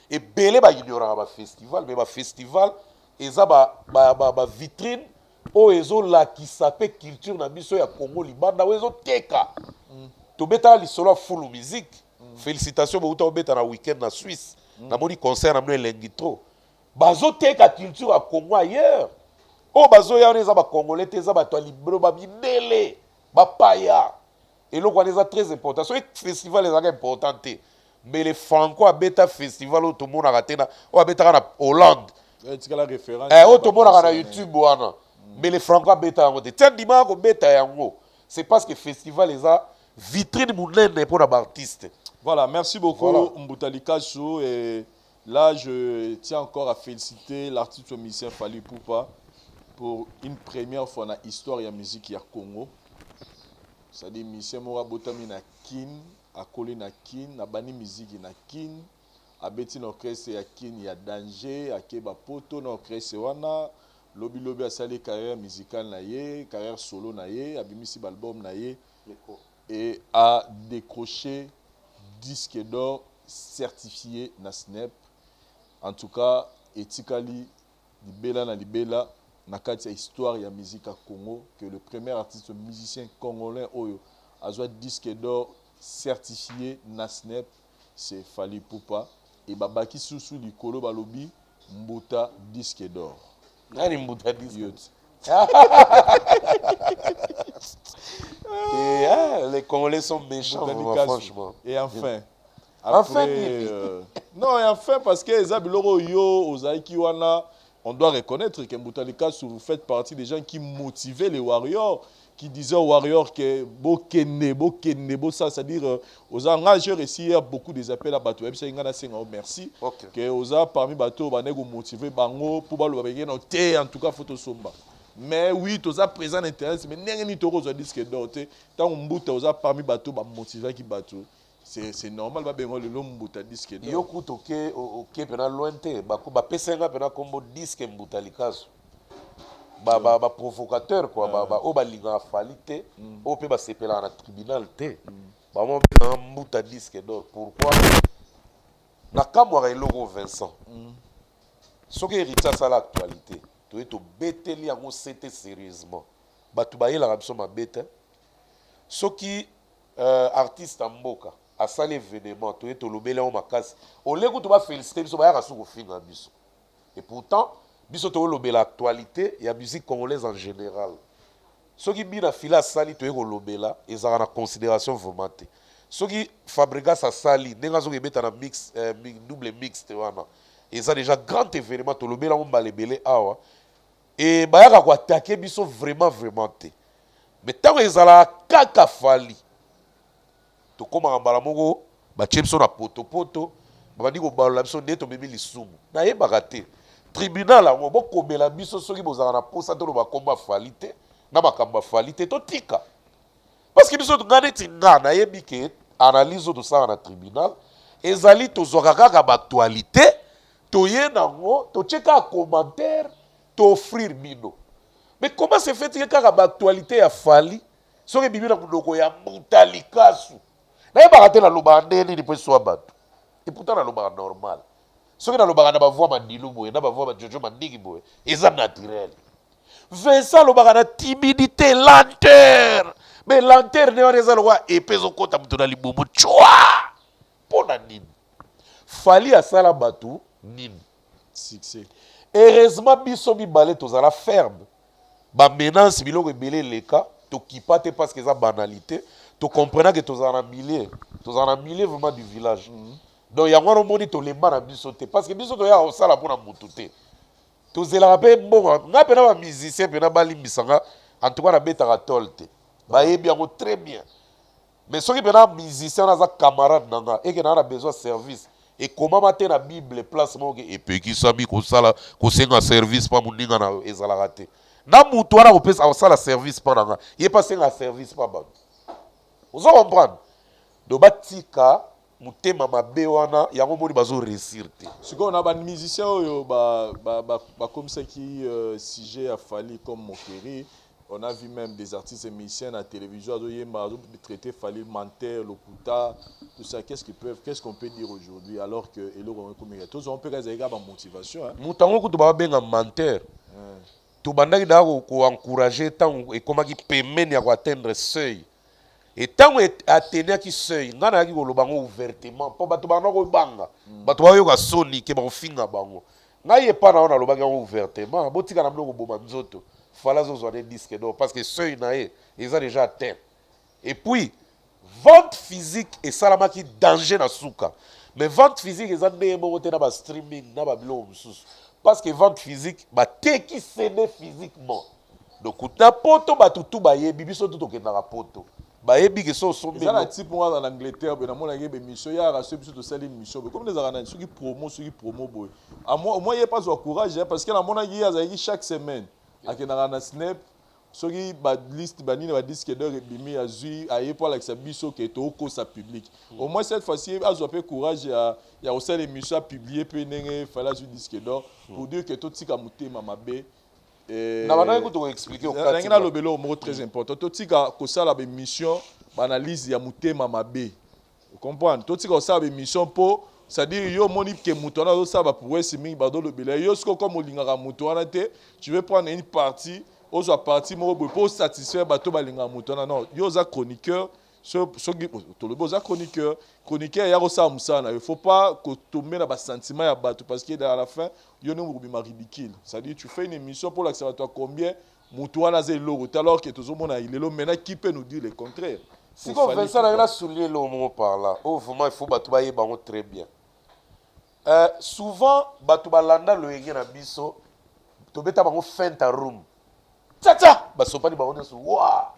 Et belé ba ignorant ba festival mais ba festival eza ba vitrine o ezo la qui s'appelle culture na biso ya Congo libanda o ezo teka. To beta li solo full musique. Félicitations ba uta beta na week-end na Suisse. Na moni concert na Lengitro. Bazo teka culture à Congo ailleurs. Oh bazo ya neza ba congolais teza ba to libro ba bidele ba paya et le quoi est très important so festival est important mais les franco abeta festival au tout monde a raté na o abeta na Hollande tu as la référence au tout monde a na YouTube wana mais les franco abeta yango te tiens dimanche ko beta yango c'est parce que festival est a vitrine munene pour les artistes. Voilà, merci beaucoup Mbutali Kacho et là je tiens encore à féliciter l'artiste musicien Fally Ipupa pour une première fois dans l'histoire de la musique au Congo. C'est-à-dire, musicien Mora Botami na kin, a collé na kin, a bani musique na kin, a beti na orchestre ya kin, il y a danger, a keba poto na orchestre wana, lobi a sali carrière musicale na ye, carrière solo na ye, a bimisi album na ye, et a décroché disque d'or certifié na SNEP. En tout cas, etikali libela na libela. Na kati ya histoire ya musique à Congo que le premier artiste musicien congolais oyo a disque d'or certifié na SNEP c'est Fally Ipupa et babaki susu likolo balobi Mbuta disque d'or. Nani Mbuta disque Les Congolais sont méchants, vraiment, franchement. Et enfin. Enfin, non, et enfin, parce que les Abiloro Yo, Ozaiki Wana, on doit reconnaître que Moutalikasu, vous faites partie des gens qui motivaient les Warriors, qui disaient aux Warriors que ça, c'est-à-dire, aux engageurs ici, il y a beaucoup des appels à Bateau. Merci. Que aux parmi Bateau, on a motivé Bango, pour le en tout cas, photo somba. Mais oui, tu as présent intérêt, mais n'y a pas de disque d'or. Tant on bout, tu as parmi Bateau, motivé qui Bateau. C'est normal, ba bengo le mbuta disque d'or. Yo kutoke OK pena lointe, ba pesenga pena kombo disque mbuta likaso. Ba provocateur quoi, ba o ba linga falite, o pe ba sepela na tribunal te. Ba mo pena mbuta disque d'or. Pourquoi? Na kamwa eloko Vincent. Soki héritier ça l'actualité. Tu es to beteli yango c'était sérieusement. Ba tu ba yela rabso ma bête. Soki artiste mboka à ça l'événement, tu es au lobelé en makasi. Au lieu que tu vas féliciter, tu vas sur finir biso. Et pourtant, biso tu lobé l'actualité, il y a musique congolaise en général. Ceux qui bien fila sali tu es au lobela, ils ont en considération vraiment. Ceux qui fabriquent ça sali, n'enga zo beta na mix double mix te wana. Ils ont déjà grand événement tu lobela on balebele awa. Et ba ya ko attaquer biso vraiment te. Mais tant ils ont la kaka fali. Comme en balamoko ba chepso na poto ba bandi ko balola biso ndeto memi lisumu na ye bagate tribunal a bo komela biso soki bozala na posa to ba komba falite na bakamba falite to tika parce que biso ngane tinga na ye bike analyse to ça na tribunal ezali to zokaka ba actualité to ye nango to cheka commentaire to offrir bino mais comment se fait que kaka ba actualité ya fali soki bibi na ndoko ya Moutalikasu na yeba te na loba ndeni ni pweso bato et pourtant na loba normal soki na loba na ba voix mandilu boye na ba voix ba jojo mandiki boye eza naturel Vincent loba na timidité lenteur mais lenteur ne eza loba epezo kota mutu na libumu chwa pona nini fali asala bato nini succès heureusement biso mibale tozala ferme ba menace biloko ebele leka to kipate parce que eza banalité. Tu comprends que tu es en milieu vraiment du village. Donc, il y a un moment où tu es en bisoté. Parce que bisoté, il y a un sala pour la moutouté. Tu es là, bon, on a un musicien, on a un misanga, en tout cas, on a un tolte. Il bien très bien. Mais ceux qui ont un musicien, on a un camarade, et qui a besoin de service. Et comment mater la Bible, place, et puis qui s'est mis comme ça, qu'on s'est un service, pas mon ninga, et ça l'a raté. Na moutou, on a un service, pas dans il est passé un service, pas bon. Vous comprenez? Donc, batika, mutema mabe wana, yango moni bazo réussir te. Ce qu'on a des musiciens comme ça qui sujet à Fali comme Mokeri, on a vu même des artistes et musiciens à la télévision, traiter Fali menteur, Lokuta, tout ça. Qu'est-ce qu'on peut dire aujourd'hui alors que tous on peut réserver la motivation. Moutango ko to ba benga menteur. To bandaki da ko encourager tant et comment qui permet ya ko atteindre seuil. Et tant que Athéna qui seuil, n'a pas de ouvertement, pour bato bango banga, bato bayo ka soni ke ba finga bango. Na ye pas na lo banga ouvertement, botika na bloko boma nzoto. Fala zo des disques d'or parce que seuil na ye, ils ont déjà atteint. Et puis vente physique et salama qui danger na suka. Mais vente physique ils ont des mots na ba streaming na ba bilo mususu. Parce que vente physique ba te qui céder physiquement. Donc na poto bato tout ba ye bibiso tout ke na poto. Bah ebi que so sombe ça la type moi en Angleterre ben mon agé émission ya rassé biso to sali émission comme les arana ceux qui promo boy à moi il y a pas de courage parce que la mon agé azaki chaque semaine à kenara snap ceux qui ba liste banine ba disque d'or et bimi azui aye pour la biso que to ko sa public au moins cette fois-ci azo peu courage ya aussi l'émission à publier pe nenge fala zu disque d'or pour dire que tout tika mutema mabe. Na bana ko to expliquer au cas na lobelo mot très important to tika ko sala ba mission analyse ya mutema mabe vous comprenez to tika ko sala ba mission po c'est-à-dire yo moni ke muto na zo sala pour esi mingi ba do lobelo yo sko comme olingaka muto wana te tu veux prendre une partie aux partie mo pour satisfaire bato ba linga muto na non yo za chroniqueur le beau chroniqueur il y a ça il faut pas que tu mettes un sentiment à battre parce que à la fin il y a un ridicule. C'est-à-dire tu fais une émission pour l'observatoire combien Moutouana c'est l'euro alors que tout le monde a il est maintenant qui peut nous dire le contraire. Si on fait ça, on a souligné le moment par là. Oh, vraiment, il faut batoubayer très bien. Souvent, batoubalanda le yégi na biso, to beta bango fenta room. Tcha, basopani bango so wa.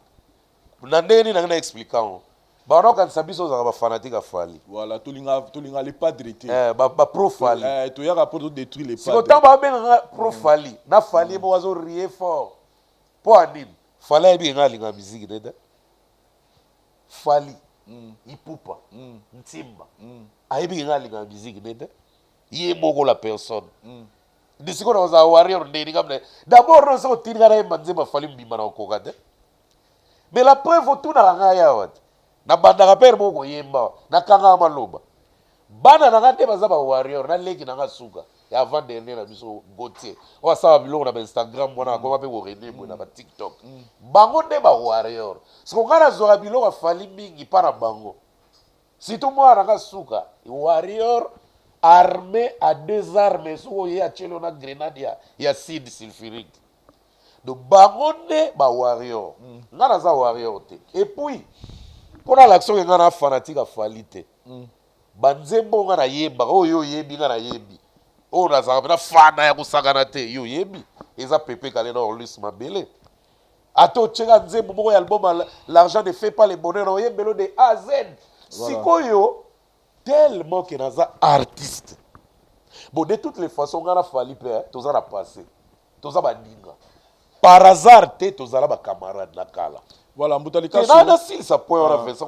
Nandeni na expliquant. Bano kan sabiso za ba fanatique afali. Voilà, tout linga les pas drité. Ba pro fali. To ya rapport détruire les pas. Si autant ba ben pro fali, na fali mo wazo rier fort. Po anin, fali bi nga linga musique dede. Fali, ipupa, ntimba. Aibi nga linga musique dede. Yé moko la personne. D'ici qu'on a warrior d'abord on s'est tiré à manzema fali mbimana okokade. Mais la preuve tout na ngaya wat. Na banda rapper moko yemba, na kanga maloba. Bana na ngate bazaba warrior na leki na ngasuka. Ya avant dernier na biso Gautier. O sa biloko na Instagram mwana ko ba pe ko rene na ba TikTok. Bango de ba warrior. Ce qu'on a zora biloko fali mingi para bango. Si tout moi na ngasuka, warrior armé à 2 armes, so y a tchelo na grenade ya acide sulfurique. Donc bangonde ba warrior. Ngana za warrior te. Et puis pour l'action ngana fanatique a falite. Banzembo ngana yeba, yo yebi ngana yebi. O na za na fana ya kusagana te, yo yebi. Eza pepe kale na orlus mabele. Ato tchenga nzembo moko ya album l'argent ne fait pas le bonheur, o yebelo de A à Z. Voilà. Sikoyo tellement que naza artiste. Bon, de toutes les façons, on a fallu faire, tous a passé. Tous a bandinga. Par hasard, tous a ba camarade na kala. Voilà, Mbutalika. Nana si ça point on a fait ça.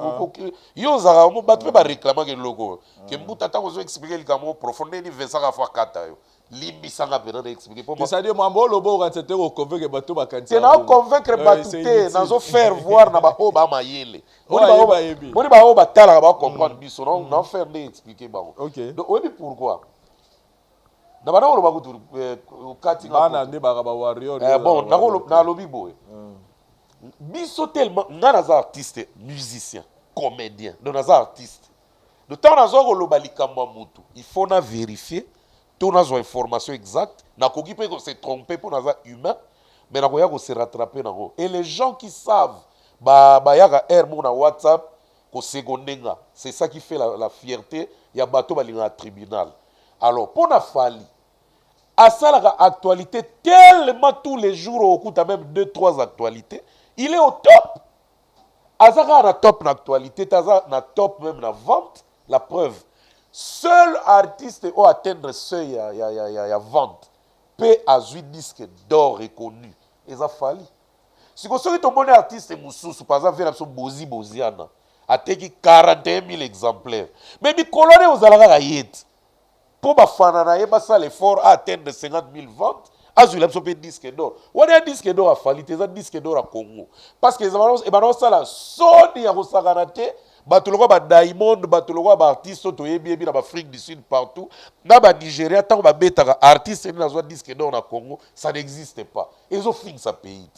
Yo zara mo batwe ba réclamer que logo. Que Mbutata ko expliquer le camo profondé ni vesa ka fa kata yo. Limbi sanga pena expliquer pour moi. C'est-à-dire mambo lobo quand c'était au convaincre bato ba kanti. C'est na convaincre batute, nazo faire voir na ba o ba mayele. Moni ba o ba tala ba comprendre biso non, na faire des expliquer ba. OK. Donc oui pourquoi? Na bana o ba kutu kati bana ne ba ba warrior. Bon, na lobi boy. Biso tellement naza artiste, musicien, comédien, naza artiste. De temps nazo ko lobalika mutu, il faut na vérifier. Tout n'a pas information exacte. Na koki peut se tromper pour naza humain, mais na koya ko se rattraper na go. Et les gens qui savent ba yaka air na WhatsApp ko secondenga, c'est ça qui fait la fierté ya bato balinga tribunal. Alors pour na fali à ça la actualité tellement tous les jours au coup même 2-3 actualités, il est au top. Azaka na top na actualité, taza na top même na vente, la preuve. Seul artiste au atteindre seuil ya vente peut avoir disque d'or reconnu. Et ça fali. Si vous avez un artiste mususu, par exemple, vers Bozi Boziana, a teki 41 000 exemplaires. Mais mi colonne aux alara yet. Pour ma fanana et ça l'effort à atteindre 50 000 ventes. Azul a un disque d'or. On a un disque d'or à fali, c'est un disque d'or à Congo. Parce que les avances, et maintenant ça la sonne à Rosaganate. Batuloko ba Diamond, batuloko ba artiste to yebi na Afrique du Sud partout. Na ba Nigeria tant ba beta artiste na zo disque d'or na Congo, ça n'existe pas. Ils ont fini ça pays.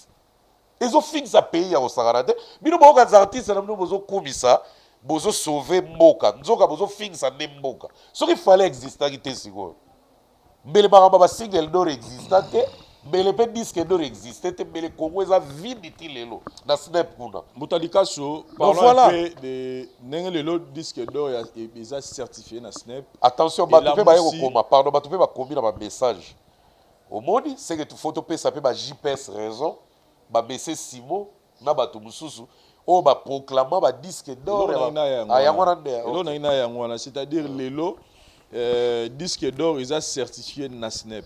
Ils ont fini ça pays à Osagarade. Bino bo ka artiste na bozo komisa, bozo sauver mboka. Nzoka bozo fini ça nemboka. Ce qu'il fallait exister qui te sigo. Mbele ba single d'or existante. Mais le disque d'or existait, mais le Congo est vide lelo na snap kuna. Mbutalika so parlant un peu de nengelo disque d'or est certifié na snap. Attention, batupé ba yeko koma, pardon, batupé ba komi na ba message. Au moni, c'est que tu photo pe ça peut ba JPS raison, ba BC Simo na batu mususu. O ba proclamer ba disque d'or ya yangwana nde. Elo na ina yangwana, c'est-à-dire lelo disque d'or est certifié na snap.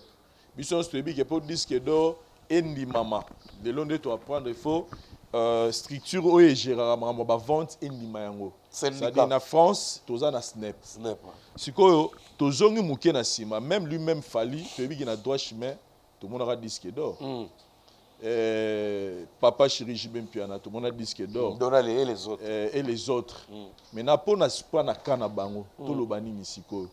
Bison Strebi qui pour disque d'or endi mama. De l'on de toi apprendre il faut structure ou généralement ba vente endi mayango. C'est-à-dire na France toza na snap. Snap. Sikoyo tozongi muke na sima même lui-même fali Strebi qui na droit chemin tout le monde aura disque d'or. Papa Chéri Jibem Piana tout le monde a disque d'or. Donale et les autres. Et les autres. Mais na po na pas na kana bango tout le bani ni sikoyo.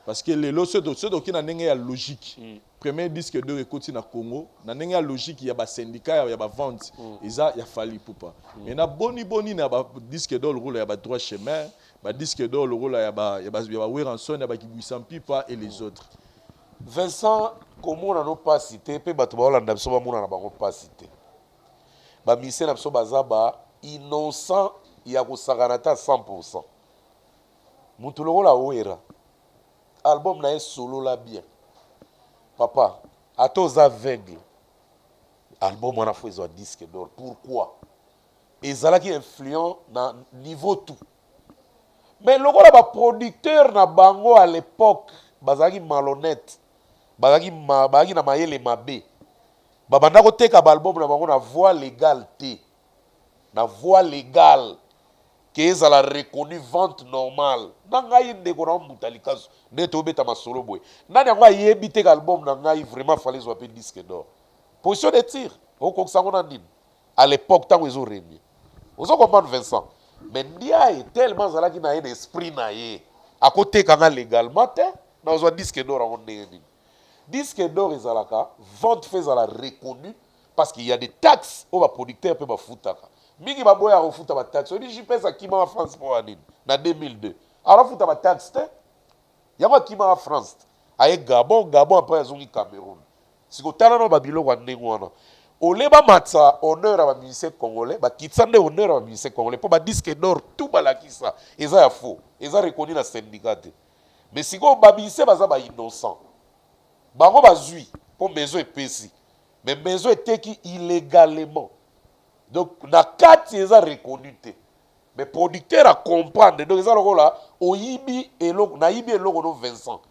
Parce que les lots, ceux qui ont une logique premier disque d'or ekoti na Congo na ndenge ya logique ya ba syndicat ya ba vente eza ya Fally Ipupa mais na boni na ba disque d'or rôle ya ba droit chemin ba disque d'or le rôle ya ba Weranson ya ba Kibwisa Mpipa et les autres. Vincent comment on n'a pas cité pe bato ba Holanda biso ba mona na bango pas cité ba mise na biso baza ba innocent ya ko saganata 100%. Mutu lokola Wera album na solo la bien papa ata oza aveugle album wana fo ezwa disque d'or. Pourquoi? Ezalaki influent na niveau tout mais lokola ba producteur na bango à l'époque bazalaki malhonnête bazalaki na mayele mabe babanda koteka ba album na bango na voie légale te na voie légale que ezala reconnu vente normale na ngai ndeko na Mbutali Kazo nde tobeta masolo boy nani yango ayebi te album na ngai vraiment fallait zo pe disque d'or position de tir okokisa ngona nini à l'époque tango ezo régner ozo comprendre Vincent mais ndiaye tellement zalaki na un esprit na ye akoteka nga légalement te na ozo disque d'or yango ndenge nini disque d'or ezalaka vente fait ezala reconnu parce qu'il y a des taxes au ba producteur pe ba futaka mingi baboya kofuta ba taxe odi JPS akima en France pour anine na 2002 alors futa ba taxe te yako akima en France aye Gabon après azongi Cameroun siko tala no babilo kwa ndenge wana oleba matsa honneur à ba musicien congolais ba kitsande honneur à ba musicien congolais pour ba disque d'or tout balakisa eza ya faux eza reconnu na syndicat te mais siko ba musicien baza ba innocent bango bazui pour maison epesi mais maison eteki illégalement. Donc, na kati eza reconnu te. Mais producteur a comprendre. Donc, eza loko la, oyibi eloko, na yibi eloko no Vincent.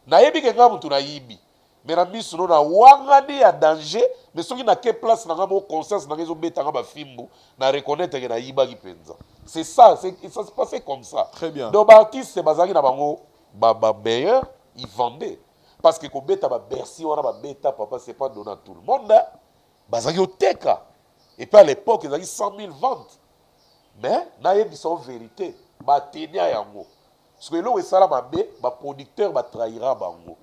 Na yibi ke nga mutu na yibi. Mais na misu no na wangani ya danger. Mais soki na ke place na nga mo conscience na nga zo beta nga ba fimbu. Na reconnaître ke na yiba ki penza. C'est ça, ça se passait comme ça. Très bien. Donc, l'artiste, c'est bazaki na bango, ba meilleur, ils vendaient. Parce que ko beta ba Bercy, wana ba beta, papa, c'est pas donné à tout le monde. Bazaki au teka. Et puis à l'époque, ils avaient 100 000 ventes. Mais, ils sont en vérité. Ils yango. Parce que là, ils sont là, les producteurs trahira bango.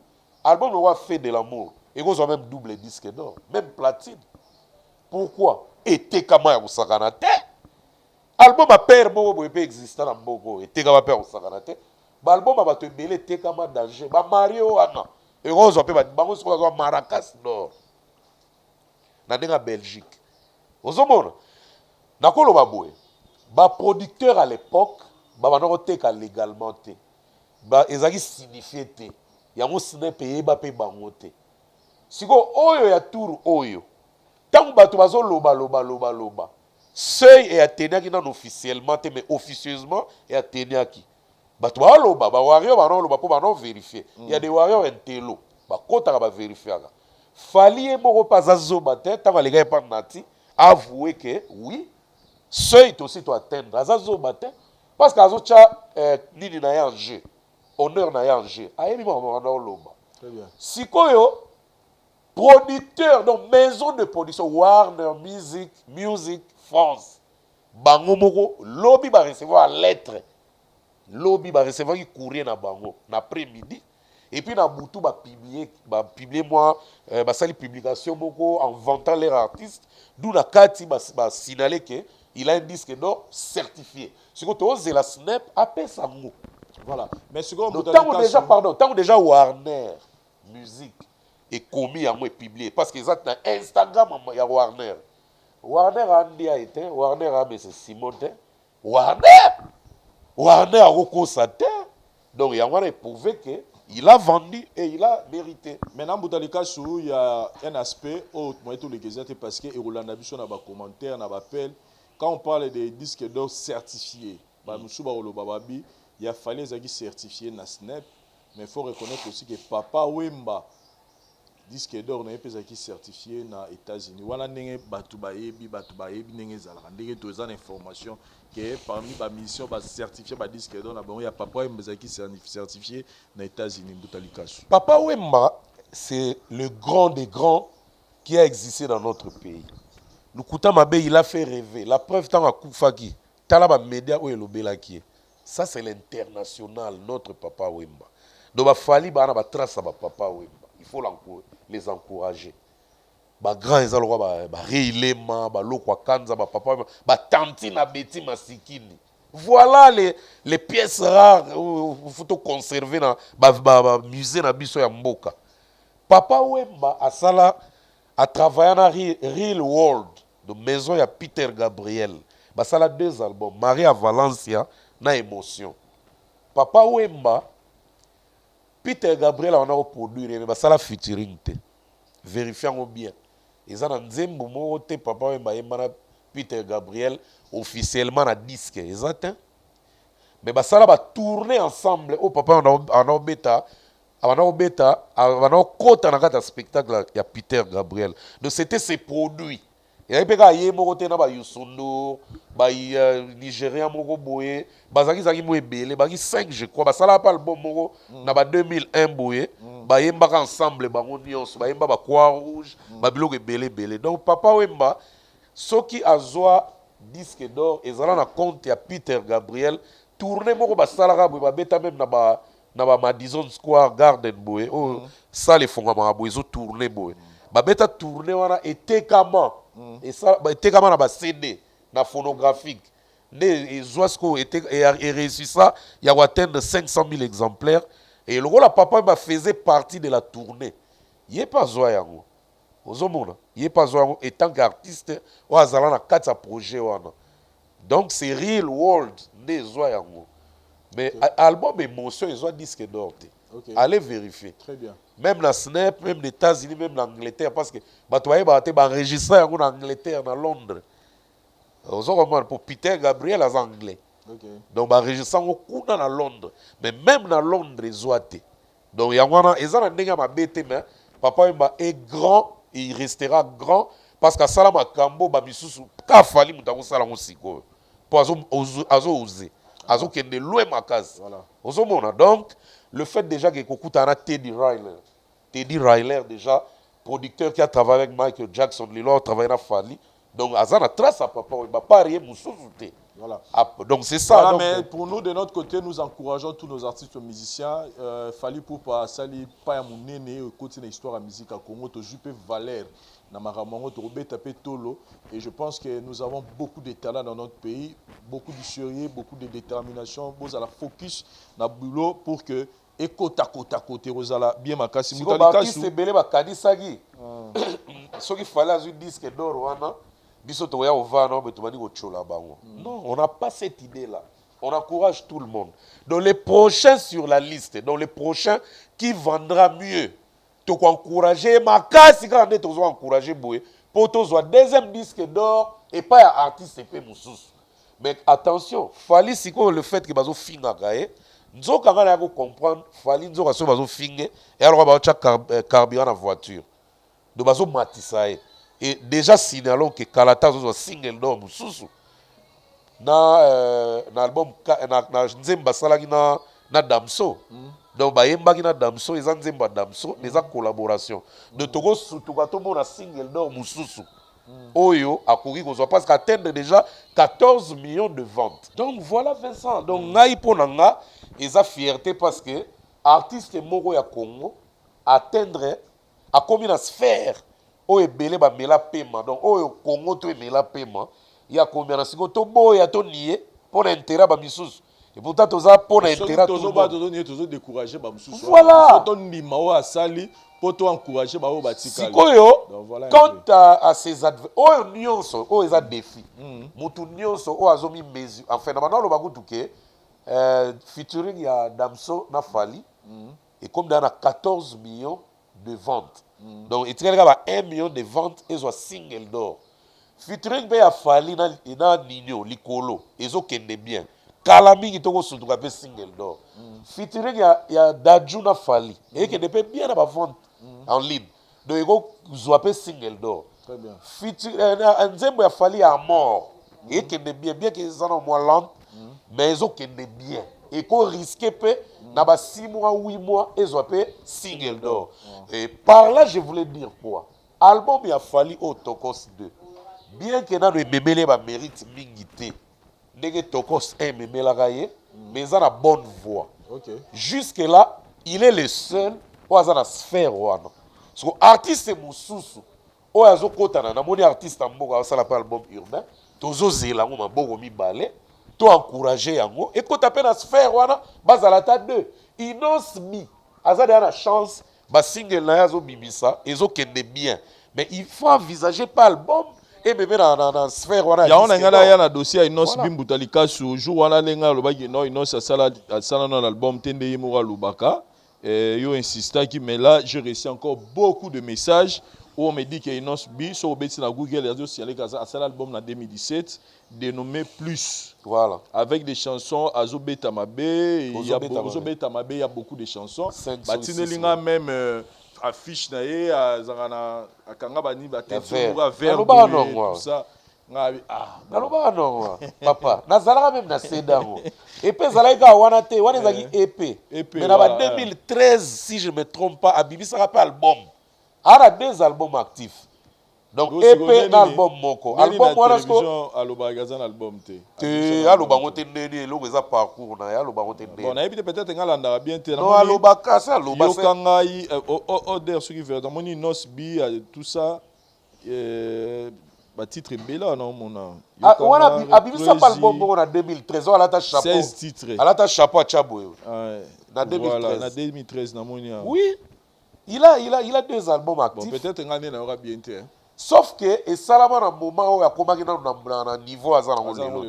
L'album a fait de l'amour. Et ils ont même double disque d'or. Même platine. Pourquoi? Et Tekama ya Sakanate. L'album a père Mobo peut exister dans Mogo. Et Tekama père Sakanate. L'album a te mêler Tekama danger. Mario Anna. Et ils ont fait Maracas d'or. Dans la Belgique. Ozomona nakolo baboye ba producteur à l'époque ba banoko teka légalement te ba ezaki signifié te yango snap yeba pe bango te siko oyo ya tour oyo tango bato bazo loba seuil et ateniaki non officiellement te mais officieusement et ateniaki bato ba loba ba warrior ba loba po ba non vérifier il y a des warriors intello ba kota ba vérifier Fally moko pas azoba te tango les gars pas nati avouer que oui, seuil aussi doit atteindre. Azazo matin, parce qu'azocha nini na ya en jeu, honneur na ya en jeu. Ayebi mo na loba. Très bien. Sikoyo producteur donc maison de production Warner Music France. Bango moko lobby ba recevoir lettre. Lobby ba recevoir qui courrier na bango na après-midi. Et puis na butu ba publier moi sali publication moko en vantant les artistes d'où la kati ba signaler que il a un disque d'or certifié. Ce que tu la snap après ça mot. Voilà. Mais ce que tant déjà Warner Music est commis à moi publié parce que ça dans Instagram il y a Warner. Warner Andy a été Warner a mais c'est Simon Warner a reconstaté. Donc il y a un prouvé que il a vendu et il a mérité. Maintenant, il y a un aspect où tous les gazettes parce que Rolanda Bichon a des commentaires, a appel. Quand on parle des disques d'or certifiés, il a fallu qu'ils certifiés na Snap, mais il faut reconnaître aussi que Papa Wemba disque d'or n'est pas certifié na États-Unis. Voilà n'engé batu baebi n'engé zala. N'engé tous les informations que parmi les missions certifiées par disque d'or, il y a Papa Wemba qui certifié na États-Unis. Papa Wemba, c'est le grand des grands qui a existé dans notre pays. Nous Mabe, il a fait rêver. La preuve tant à Koufaki, Talaba média où il qui ça c'est l'international, notre Papa Wemba. Donc il fallait trace à Papa Wemba. il faut les encourager. Grand eza lokwa ba reilema ba lokwa kanza ba papa ba tanti na beti masikini. Voilà les pièces rares faut conserver dans ba musée na biso ya mboka. Papa Wemba a travaillé dans Real World de maison ya Peter Gabriel. Basala 2 albums, Maria Valencia na Émotion. Papa Wemba Peter Gabriel on a produit mais basala featuring te. Vérifions bien. Ils ont nzembo moko te Papa Wemba yemba Peter Gabriel officiellement na disque exact. Mais basala ba tourner ensemble au Papa on a beta avant kota na kata spectacle ya Peter Gabriel. Donc c'était ses produits. Il y avait pas yé moko te na ba Yusundo, ba Nigérian moko boye, bazaki zaki mo ebele, baki 5 je crois, basala pas album moko na ba 2001 boye, ba yemba ensemble bango nyonso, ba yemba ba Croix Rouge, ba biloko ebele. Donc Papa Wemba soki azwa disque d'or ezala na compte ya Peter Gabriel, tourner moko basala boye ba beta même na ba Madison Square Garden boye, oh ça les fonga ma boye zo tourner boye. Ba beta tourner wana etekama. Et ça etekama na ba CD na phonographique. Ne Zoasko et réussi ça, il y a atteindre 500 000 exemplaires et le rôle Papa Wemba faisait partie de la tournée. Il est pas zoa yango. Ozomona, il est pas zoa en tant qu'artiste ou azala na 4 projet wana. Donc c'est Real World ne zoa yango. Mais album Émotion, ils ont disque d'or. Okay. Allez vérifier. Très bien. Même la Snap, même les États-Unis, même l'Angleterre, parce que tu vas enregistrer en Angleterre, dans Londres. Pour Peter Gabriel, les Anglais. Okay. Donc, tu enregistrer en Londres. Mais même dans Londres, ils ont été. Donc, il y a un bête, mais Papa est grand, et il restera grand, parce que Salama Kambo, Bamisusu, Kafali, Moutako Salamo Siko, pour oser. Azo kende loin ma case. Voilà. Donc, le fait déjà que Kokutana Teddy Riley déjà, producteur qui a travaillé avec Michael Jackson, il a travaillé avec Fali. Donc, Azana trace à Papa, il ne va pas rien moussouter. Voilà. Donc, c'est ça. Voilà, donc, mais pour nous, de notre côté, nous encourageons tous nos artistes musiciens. Fali Poupa, Sali, Payamounene, côté de l'histoire de la musique à Congo, Tojupe Valère. Et je pense que nous avons beaucoup de talents dans notre pays, beaucoup de sérieux, beaucoup de détermination. Vous allez focus dans le boulot pour que côté Rosala bien makasi. Si Baptiste Ebele bakadisaki. Ce qu'il fallait à disque d'or wana, biso to ya ovana mais tumani ko chola bango. Non, on n'a pas cette idée là. On encourage tout le monde. Dans les prochains sur la liste, dans les prochains qui vendra mieux. Tu encourager ma casse quand on est encourager boy pour toi deuxième disque d'or et pas un artiste et moussous. Mais attention, fallait si le fait que bazo finga gaé, nzo kanga na ko comprendre, fallait nzo kaso bazo finge et alors ba cha carburant na voiture. De bazo matisaé et déjà signalons que Kalata zo single d'or moussous. Na album na nzemba salaki na Damso. Donc, bayemba na Damso, ils ont nzemba Damso, des collaboration. De Togo, surtout quand on a single d'or Moussousou. Oyo, a couru parce qu'atteindre déjà 14 millions de ventes. Donc, voilà Vincent. Donc, ngai ponanga, ils ont fierté parce que artiste moko ya Congo atteindre a combien de sphère o ebele ba mela paiement. Donc, oyo Congo to mela paiement, il y a combien de siko to boya to nié pour intérêt ba misous. Et pourtant, tu as pour l'intérêt tout le monde. Tu as découragé. Voilà. Pour encourager. Quant à ces adversaires, ils ont des défis. Enfin, featuring il y a Damso na Fali. Et comme il y a 14 millions de ventes. Donc, il y a 1 million de ventes et ils ont single d'or. Featuring il y a Fali et Nino, Likolo. Ils ont bien. Kalami qui surtout un single d'or. Featuring il y a Dajuna Fali et qui ne peut bien avoir vente en ligne. Donc il y a single d'or. Très bien. Featuring Nzembo ya Fali à mort et qui ne bien qu'ils sont moins lents mais ils ont qui ne bien et qu'on risque peu na ba 6 mois 8 mois ils ont single d'or. Et par là je voulais dire quoi? Album il a Fali au Tokos 2. Bien que dans le bébé ba mérite mingité. Ndege Tokos mais il a la bonne voix. Okay. Jusque-là, il est le seul oyo aza na sphère wana soko artiste mosusu oyo azokotana namoni artiste ya mboka asala mpe album urbain tozozela yango maboko mibale to encourage yango ekota mpe na sphère wana bazala ata deux Inos Mi aza deya na chance basingle na ye azobimisa ezokende bien mais il faut envisager pas album ememe na sphère wana yango na ngai naya na dossier ya Inos Bi Mbutalikasu jour wana ndenge alobaki no Inos asala no na album te nde ye moko alobaka yo insistaki mais là j'ai reçu encore beaucoup de messages où on me dit que Inos Bi so obeti na Google yazo signalé asala album na 2017 dénommé Plus. Voilà. Avec des chansons Azobeta Mabe, il y a Azobeta Mabe, il y a beaucoup de chansons. Batinelinga même affiche na ye azangana akanga bani batetura vert tout ça. Naloba non papa nazalaka même na sedango epé zalaka wana te wana ezaki EP mais na ba 2013 si je me trompe pas abibisaka pe album ara deux albums actifs donc EP na album moko album wana sko aloba za na album te aloba ngote ndeni eloko eza parcours na ya aloba ngote ndeni bon na yebi peut-être ngala bien te non aloba kasa aloba yo kangai order ce qui veut dans moni Inos Bi tout ça ba titre bela na mona wana abibisa pa album moko na 2013 ala ta chapeau 16 titres ala ta chapeau a chabo na 2013 voilà na 2013 na moni oui il a deux albums actifs bon peut-être ngane na aura bien te sauf que et salama na moment où akomaki na niveau azana ngolelo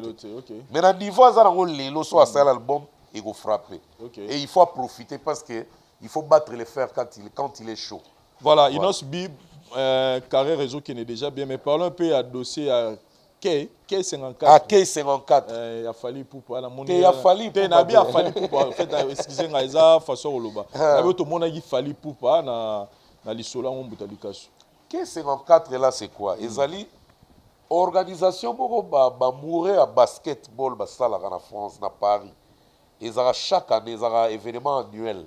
mais na niveau azana ngolelo so asala album et go frapper et il faut profiter parce que il faut battre les fers quand il est chaud. Voilà, Inos Bi carré réseau qui est déjà bien mais parlons un peu à dossier à K54. Ah K54. Il a fallu pour la monnaie. Il a fallu pour na bien fallu pour en fait excusez moi ça façon oloba. Na bien tout monde a dit fallu pour pas na lisola on Mbutalikasu. K54 là c'est quoi? Ezali organisation pour ba mourir à basketball basala en France na Paris. Ezara chaque année ezara événement annuel.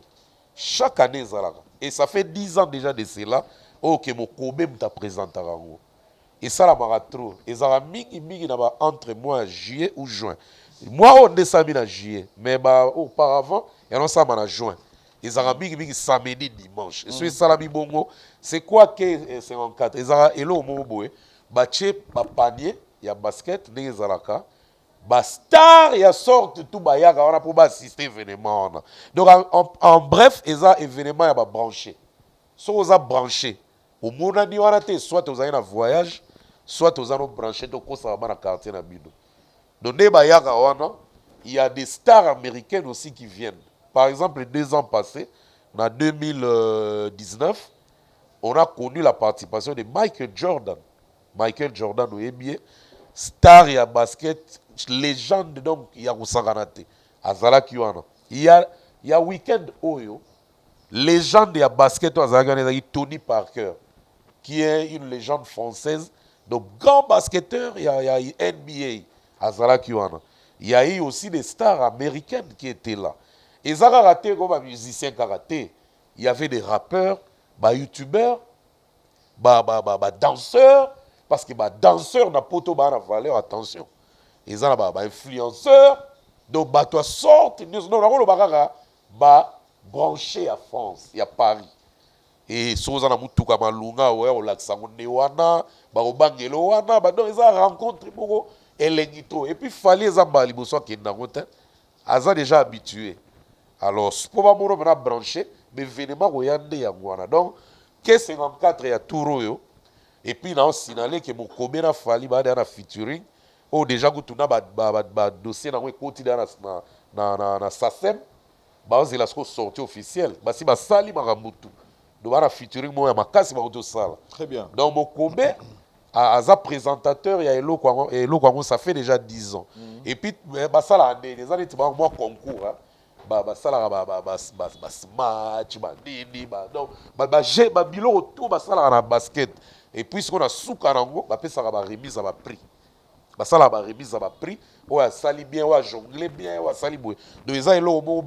Chaque année ezara et ça fait 10 ans déjà de cela. Ok mon Kobe mta présenter rango. Et ça la maratro ezara mingi na ba entre mois juillet ou juin. Moi on descend en juillet mais auparavant et on ça en juin. Ezara mingi samedi dimanche. Et ce salami bongo c'est quoi que 54 ezara elo moboé bache ba panier ya basket ndenge ezalaka ba star ya sorte tout ba yaka wana pour ba assister événement wana. Donc en bref eza événement ya ba branché. So oza branché au monani wana te soit oza na voyage soit oza no branché to kosa ba na quartier na bino. Donc ne ba yaka wana il y a des stars américaines aussi qui viennent. Par exemple, 2 ans passés, en 2019, on a connu la participation de Michael Jordan. Michael Jordan au NBA, star et basket, légende donc il y a Roussanganate. Azala Kiwana. Il y a Weekend Oyo, légende et basket Tony Parker, qui est une légende française. Donc grand basketteur, il y a NBA, Azala Kiwana. Il y a eu aussi des stars américaines qui étaient là. Et ça a raté comme un musicien karaté. Il y avait des rappeurs, des youtubeurs, des danseurs, parce que les danseurs n'ont pas de valeur, attention. Et ça a des influenceurs, donc ils sortent, nous avons branché à France, il y a Paris. Et si vous avez un peu de lunga, on l'a dit, wana, bangelo wana, donc ils ont rencontré beaucoup elengito. Et puis il fallait les emballés, ils sont déjà habitués. Alors, ce n'est pas maintenant branché, mais événement Royande Yangwana. Donc, K54 et Touro. Et puis, on a signalé que mon Kobe a fallu un featuring. Oh, déjà, quand on a un dossier dans le SACEM, c'est la sortie officielle. Si on a sali Maramutu, donc on a featuring, moi, très bien. Donc, mon Kobe, as un présentateur, il y a Elo, ça fait déjà 10 ans. Et puis, ça, les années, moi, concours. Match, biloko tout basala na basket et puis ce qu'on a souka nango bapesa ba remise à ba prix basala ba remise à ba prix ou sali bien ou jongler bien ou sali boy donc ils ont mo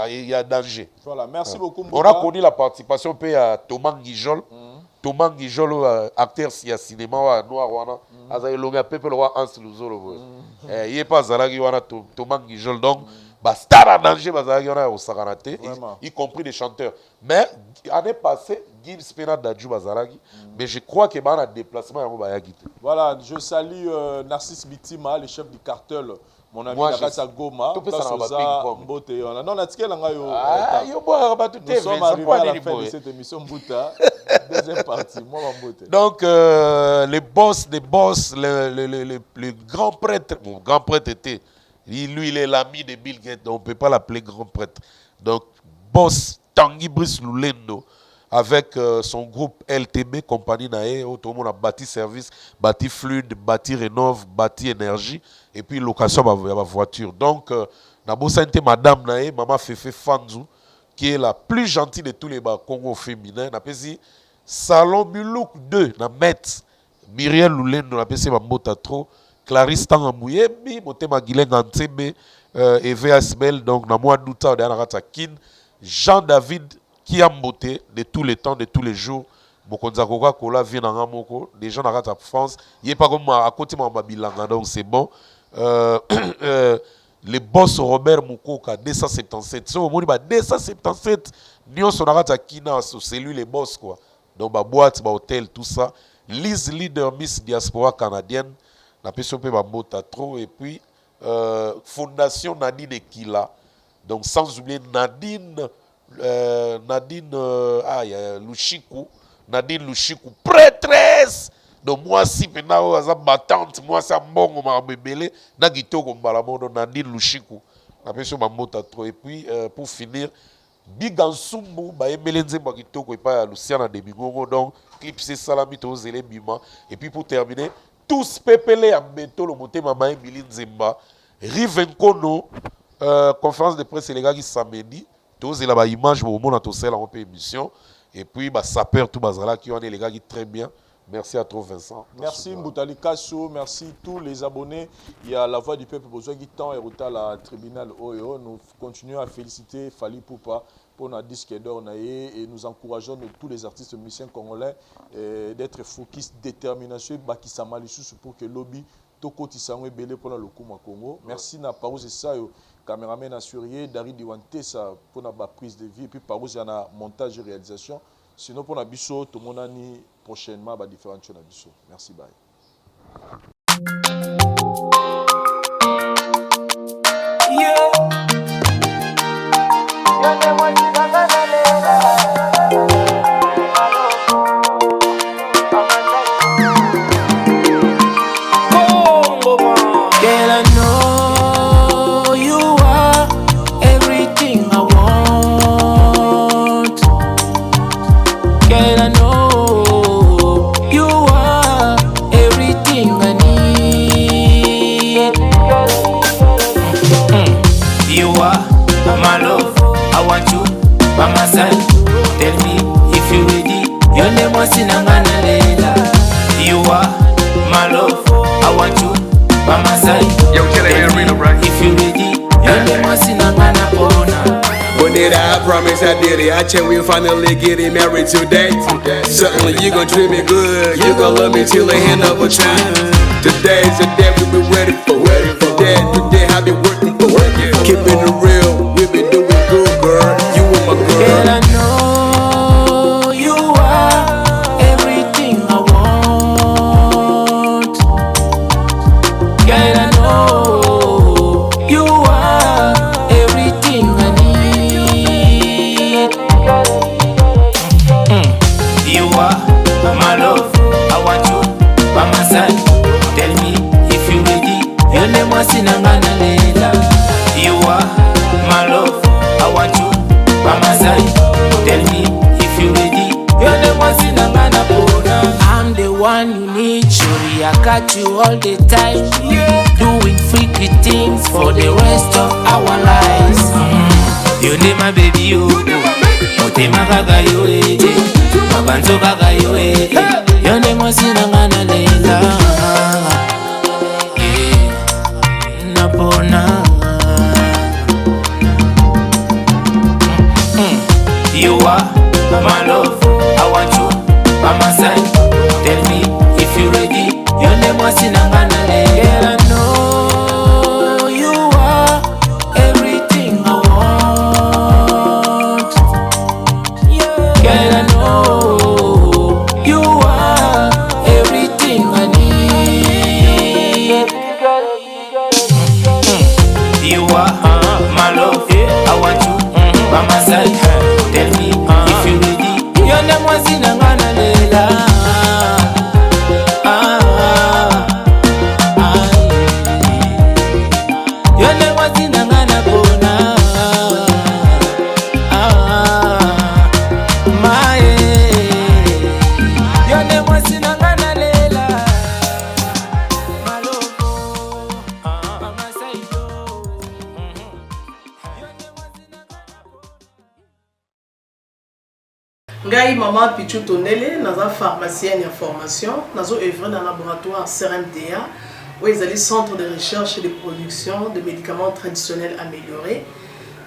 il y a danger. Voilà, merci beaucoup. On a connu la participation pe à Thomas Guijol. Thomas Guijol acteur si cinéma wa noir wana aza elonga pepe le roi Hans Luzolo. Il est pas zalaki wana Thomas Guijol donc Star en danger, bazalaki wana au Sakanate, Vraiment. y compris des chanteurs. Mais l'année passée, Gibbs Pena Dadju bazalaki, mais je crois que a déplacement yango bayaki te. Voilà, je salue Narcisse Bitima, le chef du cartel. Mon ami Moi, Nakasa Goma, tout peut s'en Tasoza, ping-pong. Mbote, non, Natsuke Langayo. Ah, yo boire ba tout Nous sommes arrivés à la fin de cette émission Mbouta. Deuxième partie, moi Mbote. Donc, les boss, le grand prêtre, bon, grand prêtre était, lui, il est l'ami de Bill Gates, donc on ne peut pas l'appeler grand prêtre. Donc, boss Tanguy Brice Lulendo, avec son groupe LTB, compagnie Nae, tout le monde a bâti service, bâti fluide, bâti rénove, bâti énergie, et puis location de ma voiture. Donc, Nabo Sante Madame Nae, Maman Fefe Fanzu, qui est la plus gentille de tous les Congo féminins, n'a pas dit Salon Muluk 2, na Metz, Myriel Lulendo, n'a pas dit Mambota trop, Clarisse Tangamouyebi, Motema Guilen Antebe, Eve Asbel, donc, na moi Douta, Kin, Jean-David, qui a beauté de tous les temps, de tous les jours. Mokonza Coca-Cola vient en Ramoko. Les gens n'arrêtent en France. Il n'est pas comme à côté de Mabilanga, donc c'est bon. Les boss Robert Mukoka, 277. Si on dit 277, nous sommes à Kina, c'est lui les boss, quoi. Donc, boîte, hôtel, tout ça. Liz Leader Miss Diaspora canadienne. La personne peut m'embota trop. Et puis, Fondation Nadine Ekila. Donc, sans oublier Nadine Lushiku, Nadine Lushiku, prêtresse. Donc moi si maintenant à battante, moi ça mbongo ma bébélé, na gitoko mbalamono Nadine Lushiku. La personne m'a mota trop. Et puis pour finir, Bigansumbu ba emelenze ba gitoko et pas Luciana de Bigongo, donc clip c'est salami to zele bima. Et puis pour terminer, tous pepele à beto le moté mama Emily Nzemba, Rivenkono, conférence de presse les gars qui samedi. Tous les images au monde à tous en émission et puis sapeur tout bazala qui ont les gars qui très bien. Merci à toi Vincent. Merci Mboutali Kassou, merci tous les abonnés. Il y a la voix du peuple besoin qui temps et à la tribunal OEO. Nous continuons à féliciter Fali Poupa pour notre disque d'or et nous encourageons tous les artistes musiciens congolais d'être focus, détermination baki samalissus pour que lobby toko tisango belé pour le Congo. Merci na Parouze Sayo. Caméraman assuré, Dari Diwantesa pour la prise de vie, et puis par où il y a un montage et réalisation. Sinon, pour la biso, tout le monde a prochainement différentes choses à biso. Merci, bye. Tell me if you ready. Your name was Sinangana Leila. You are my love. I want you by my side. Yo, tell me if you ready. Your name was Sinangana Bona. When did I promise I did it? I check we finally getting married today. Certainly you gon' treat me good. You gon' love me till the end of a time. Today's the day we been ready for. Today I been working for. Keeping it real, we been doing good, girl. You and my girl. Girl, I know you are everything I want. Girl, I know you are everything I need. You are my love. I want you by my side. Tell me if you ready. Your name was Sinangana Leila. You are my love. I want you by my side. Tell me if you ready. Your name was Sinangana Bona. I'm the one you need. Surely I got you all the time. Doing freaky things for the rest of our lives. You need my baby, you. Motema gaga yo mabanzo gaga yo Your name was Sinangana Leila. Napona. You are my love. I want you by my side. Tell me if you ready. Your name was Sinangana Leila. Girl, I know you are everything maman Pichu Tonele, naza pharmacienne en formation, nazo œuvré dans le laboratoire CRMTA, où ils allaient centre de recherche et de production de médicaments traditionnels améliorés.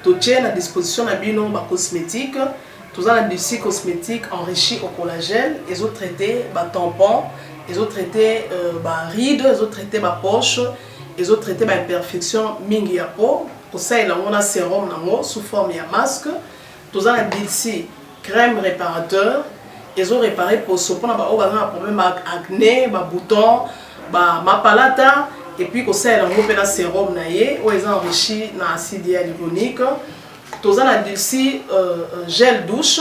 Tout est à disposition de bino cosmétiques, tout un industrie cosmétique enrichi au collagène, ils ont traité tampons, ils ont traité rides, ils ont traité poche, ils ont traité imperfection mingi ya peau. Pour ça, il y a un sérum sous forme de masque. Tout un industrie crème réparateur, ils ont réparé pour ce qu'on a un problème acné, boutons, mapalata, et puis qu'on sait un sérum naïe où ils ont enrichi dans l'acide hyaluronique. Tous un adouci gel douche,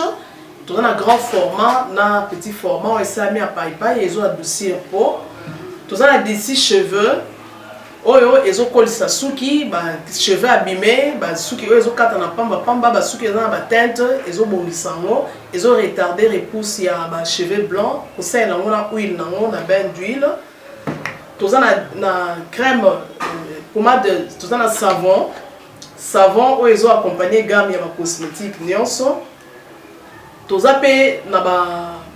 tous un grand format, un petit format, et ça mis à paille, ils ont adouci un peau. Tous un adouci cheveux. Ils ont collé sa souki, cheveux abîmés, souki ils ont quatre na pamba, souki ils ont ba teinte, ils ont bondi sango, ils ont retardé repousse ya cheveux blancs, pour ça ils ont na huile na bain d'huile. Tous na crème pommade, tous na savon où ils ont accompagné gamme ya cosmétique nyonso. Tous pe na ba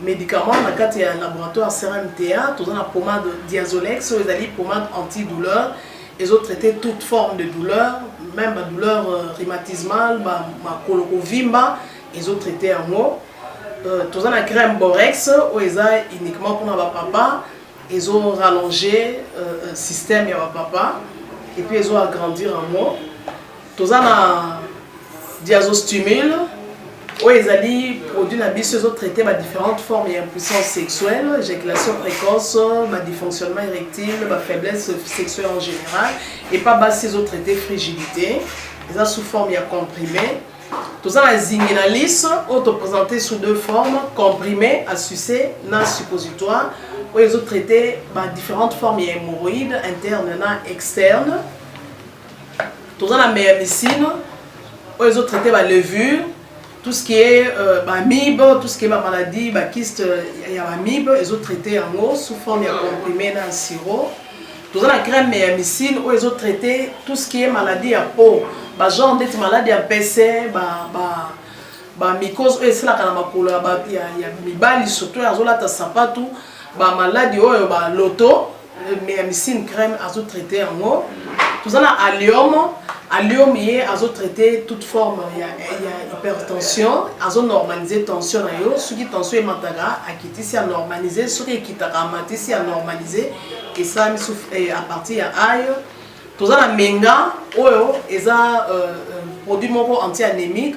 médicaments na kati ya laboratoire CRMTA, tous na pommade Diazolex, ils ali pommade antidouleur, ils ont traité toute forme de douleur, même la douleur rhumatismale, ma colorovimba, ils ont traité en mot. Tous na crème Borex où ils a uniquement pour na papa, ils ont rallongé le système ya papa et puis ils ont agrandi en mot. Tous na Diazostimule où ils allaient produire ils ont traité différentes formes d'impuissance sexuelle, éjaculation précoce, dysfonctionnement érectile, faiblesse sexuelle en général, et pas ils ont traité frigidité, ils ont sous forme comprimé. Tout ça, la zinginalis, ont présenté sous deux formes, comprimé à sucer, na suppositoire, où ils ont traité différentes formes d'hémorroïdes internes et externes. Tout ça, la méamycine, où ils ont traité la levure. Tout ce qui est amibe, tout ce qui est maladie, kyste, il y a amibe, ils ont traité en eau sous forme de comprimé dans le sirop. Tout ça, la crème méamycine, où ils ont traité tout ce qui est maladie à peau. Genre d'être maladie à PC, mycose, et c'est là qu'il y a mibali, surtout, ils ont là, tout, maladie, l'auto, méamycine, crème, ils ont traité en eau. Tout ça, la allium. Allium, ils ont traité toute forme, il y a hypertension, ils ont normalisé tension, ceux qui tension est mataga, à quitter si à normaliser, ceux qui quittent à mater si à normaliser, et ça à partir de aïe. Tout ça la menga, ils ont produit mon anti-anémique,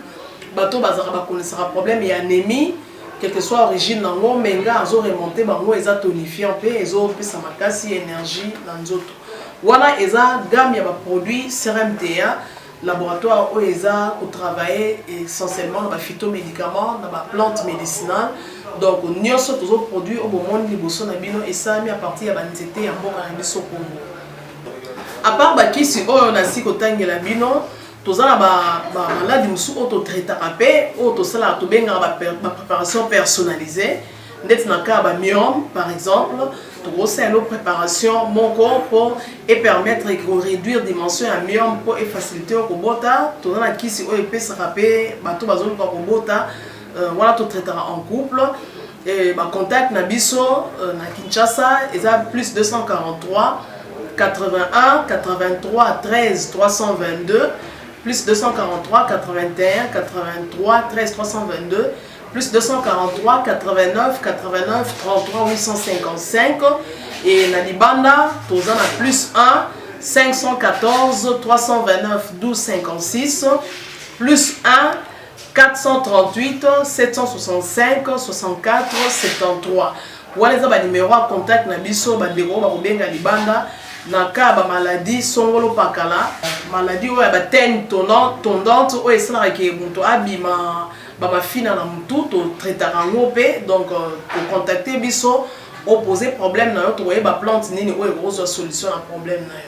bateau bazara connaissera problème et anémie, quelle que soit l'origine dans le menga, ils ont remonté, ils ont tonifié un peu, ils ont fait sa makasi énergie dans les autres. Voilà, ils ont gamme de produits CRMTA, laboratoire où ils ont travaillé essentiellement dans les phytomédicaments, dans les plantes médicinales. Donc, nous avons tous les produits au moment où nous avons et ça mis à partir de l'anxiété en bon Congo. À part qui si on a si côté de la bino, tous les maladies qui sont autotraités, tous les préparation personnalisée. D'être dans le cas de myome, par exemple, tout ça une préparation mon corps pour et permettre de réduire la dimension à myome pour faciliter le robota. Tout dans qui si on peut se rappeler, tout bazon pour robota, voilà tout traitera en couple. Et contact nabiso na Kinshasa, ils ont plus 243 81 83 13 322 plus 243 81 83 13 322 plus 243 89 89 33 855 et na Libanda tous en a plus 1 514 329 12 56 plus 1 438 765 64 73. Voilà les numéros à contact na biso bandeko ba kobenga Libanda na ka ba maladie songolo pakala maladie oyo ba teigne tondante oyo esalaka ke moto abima bamafina na mutu to traitaka ngo pe donc contacter biso opposer problème na yo to ba plante nini oyo ekozwa solution na problème na yo.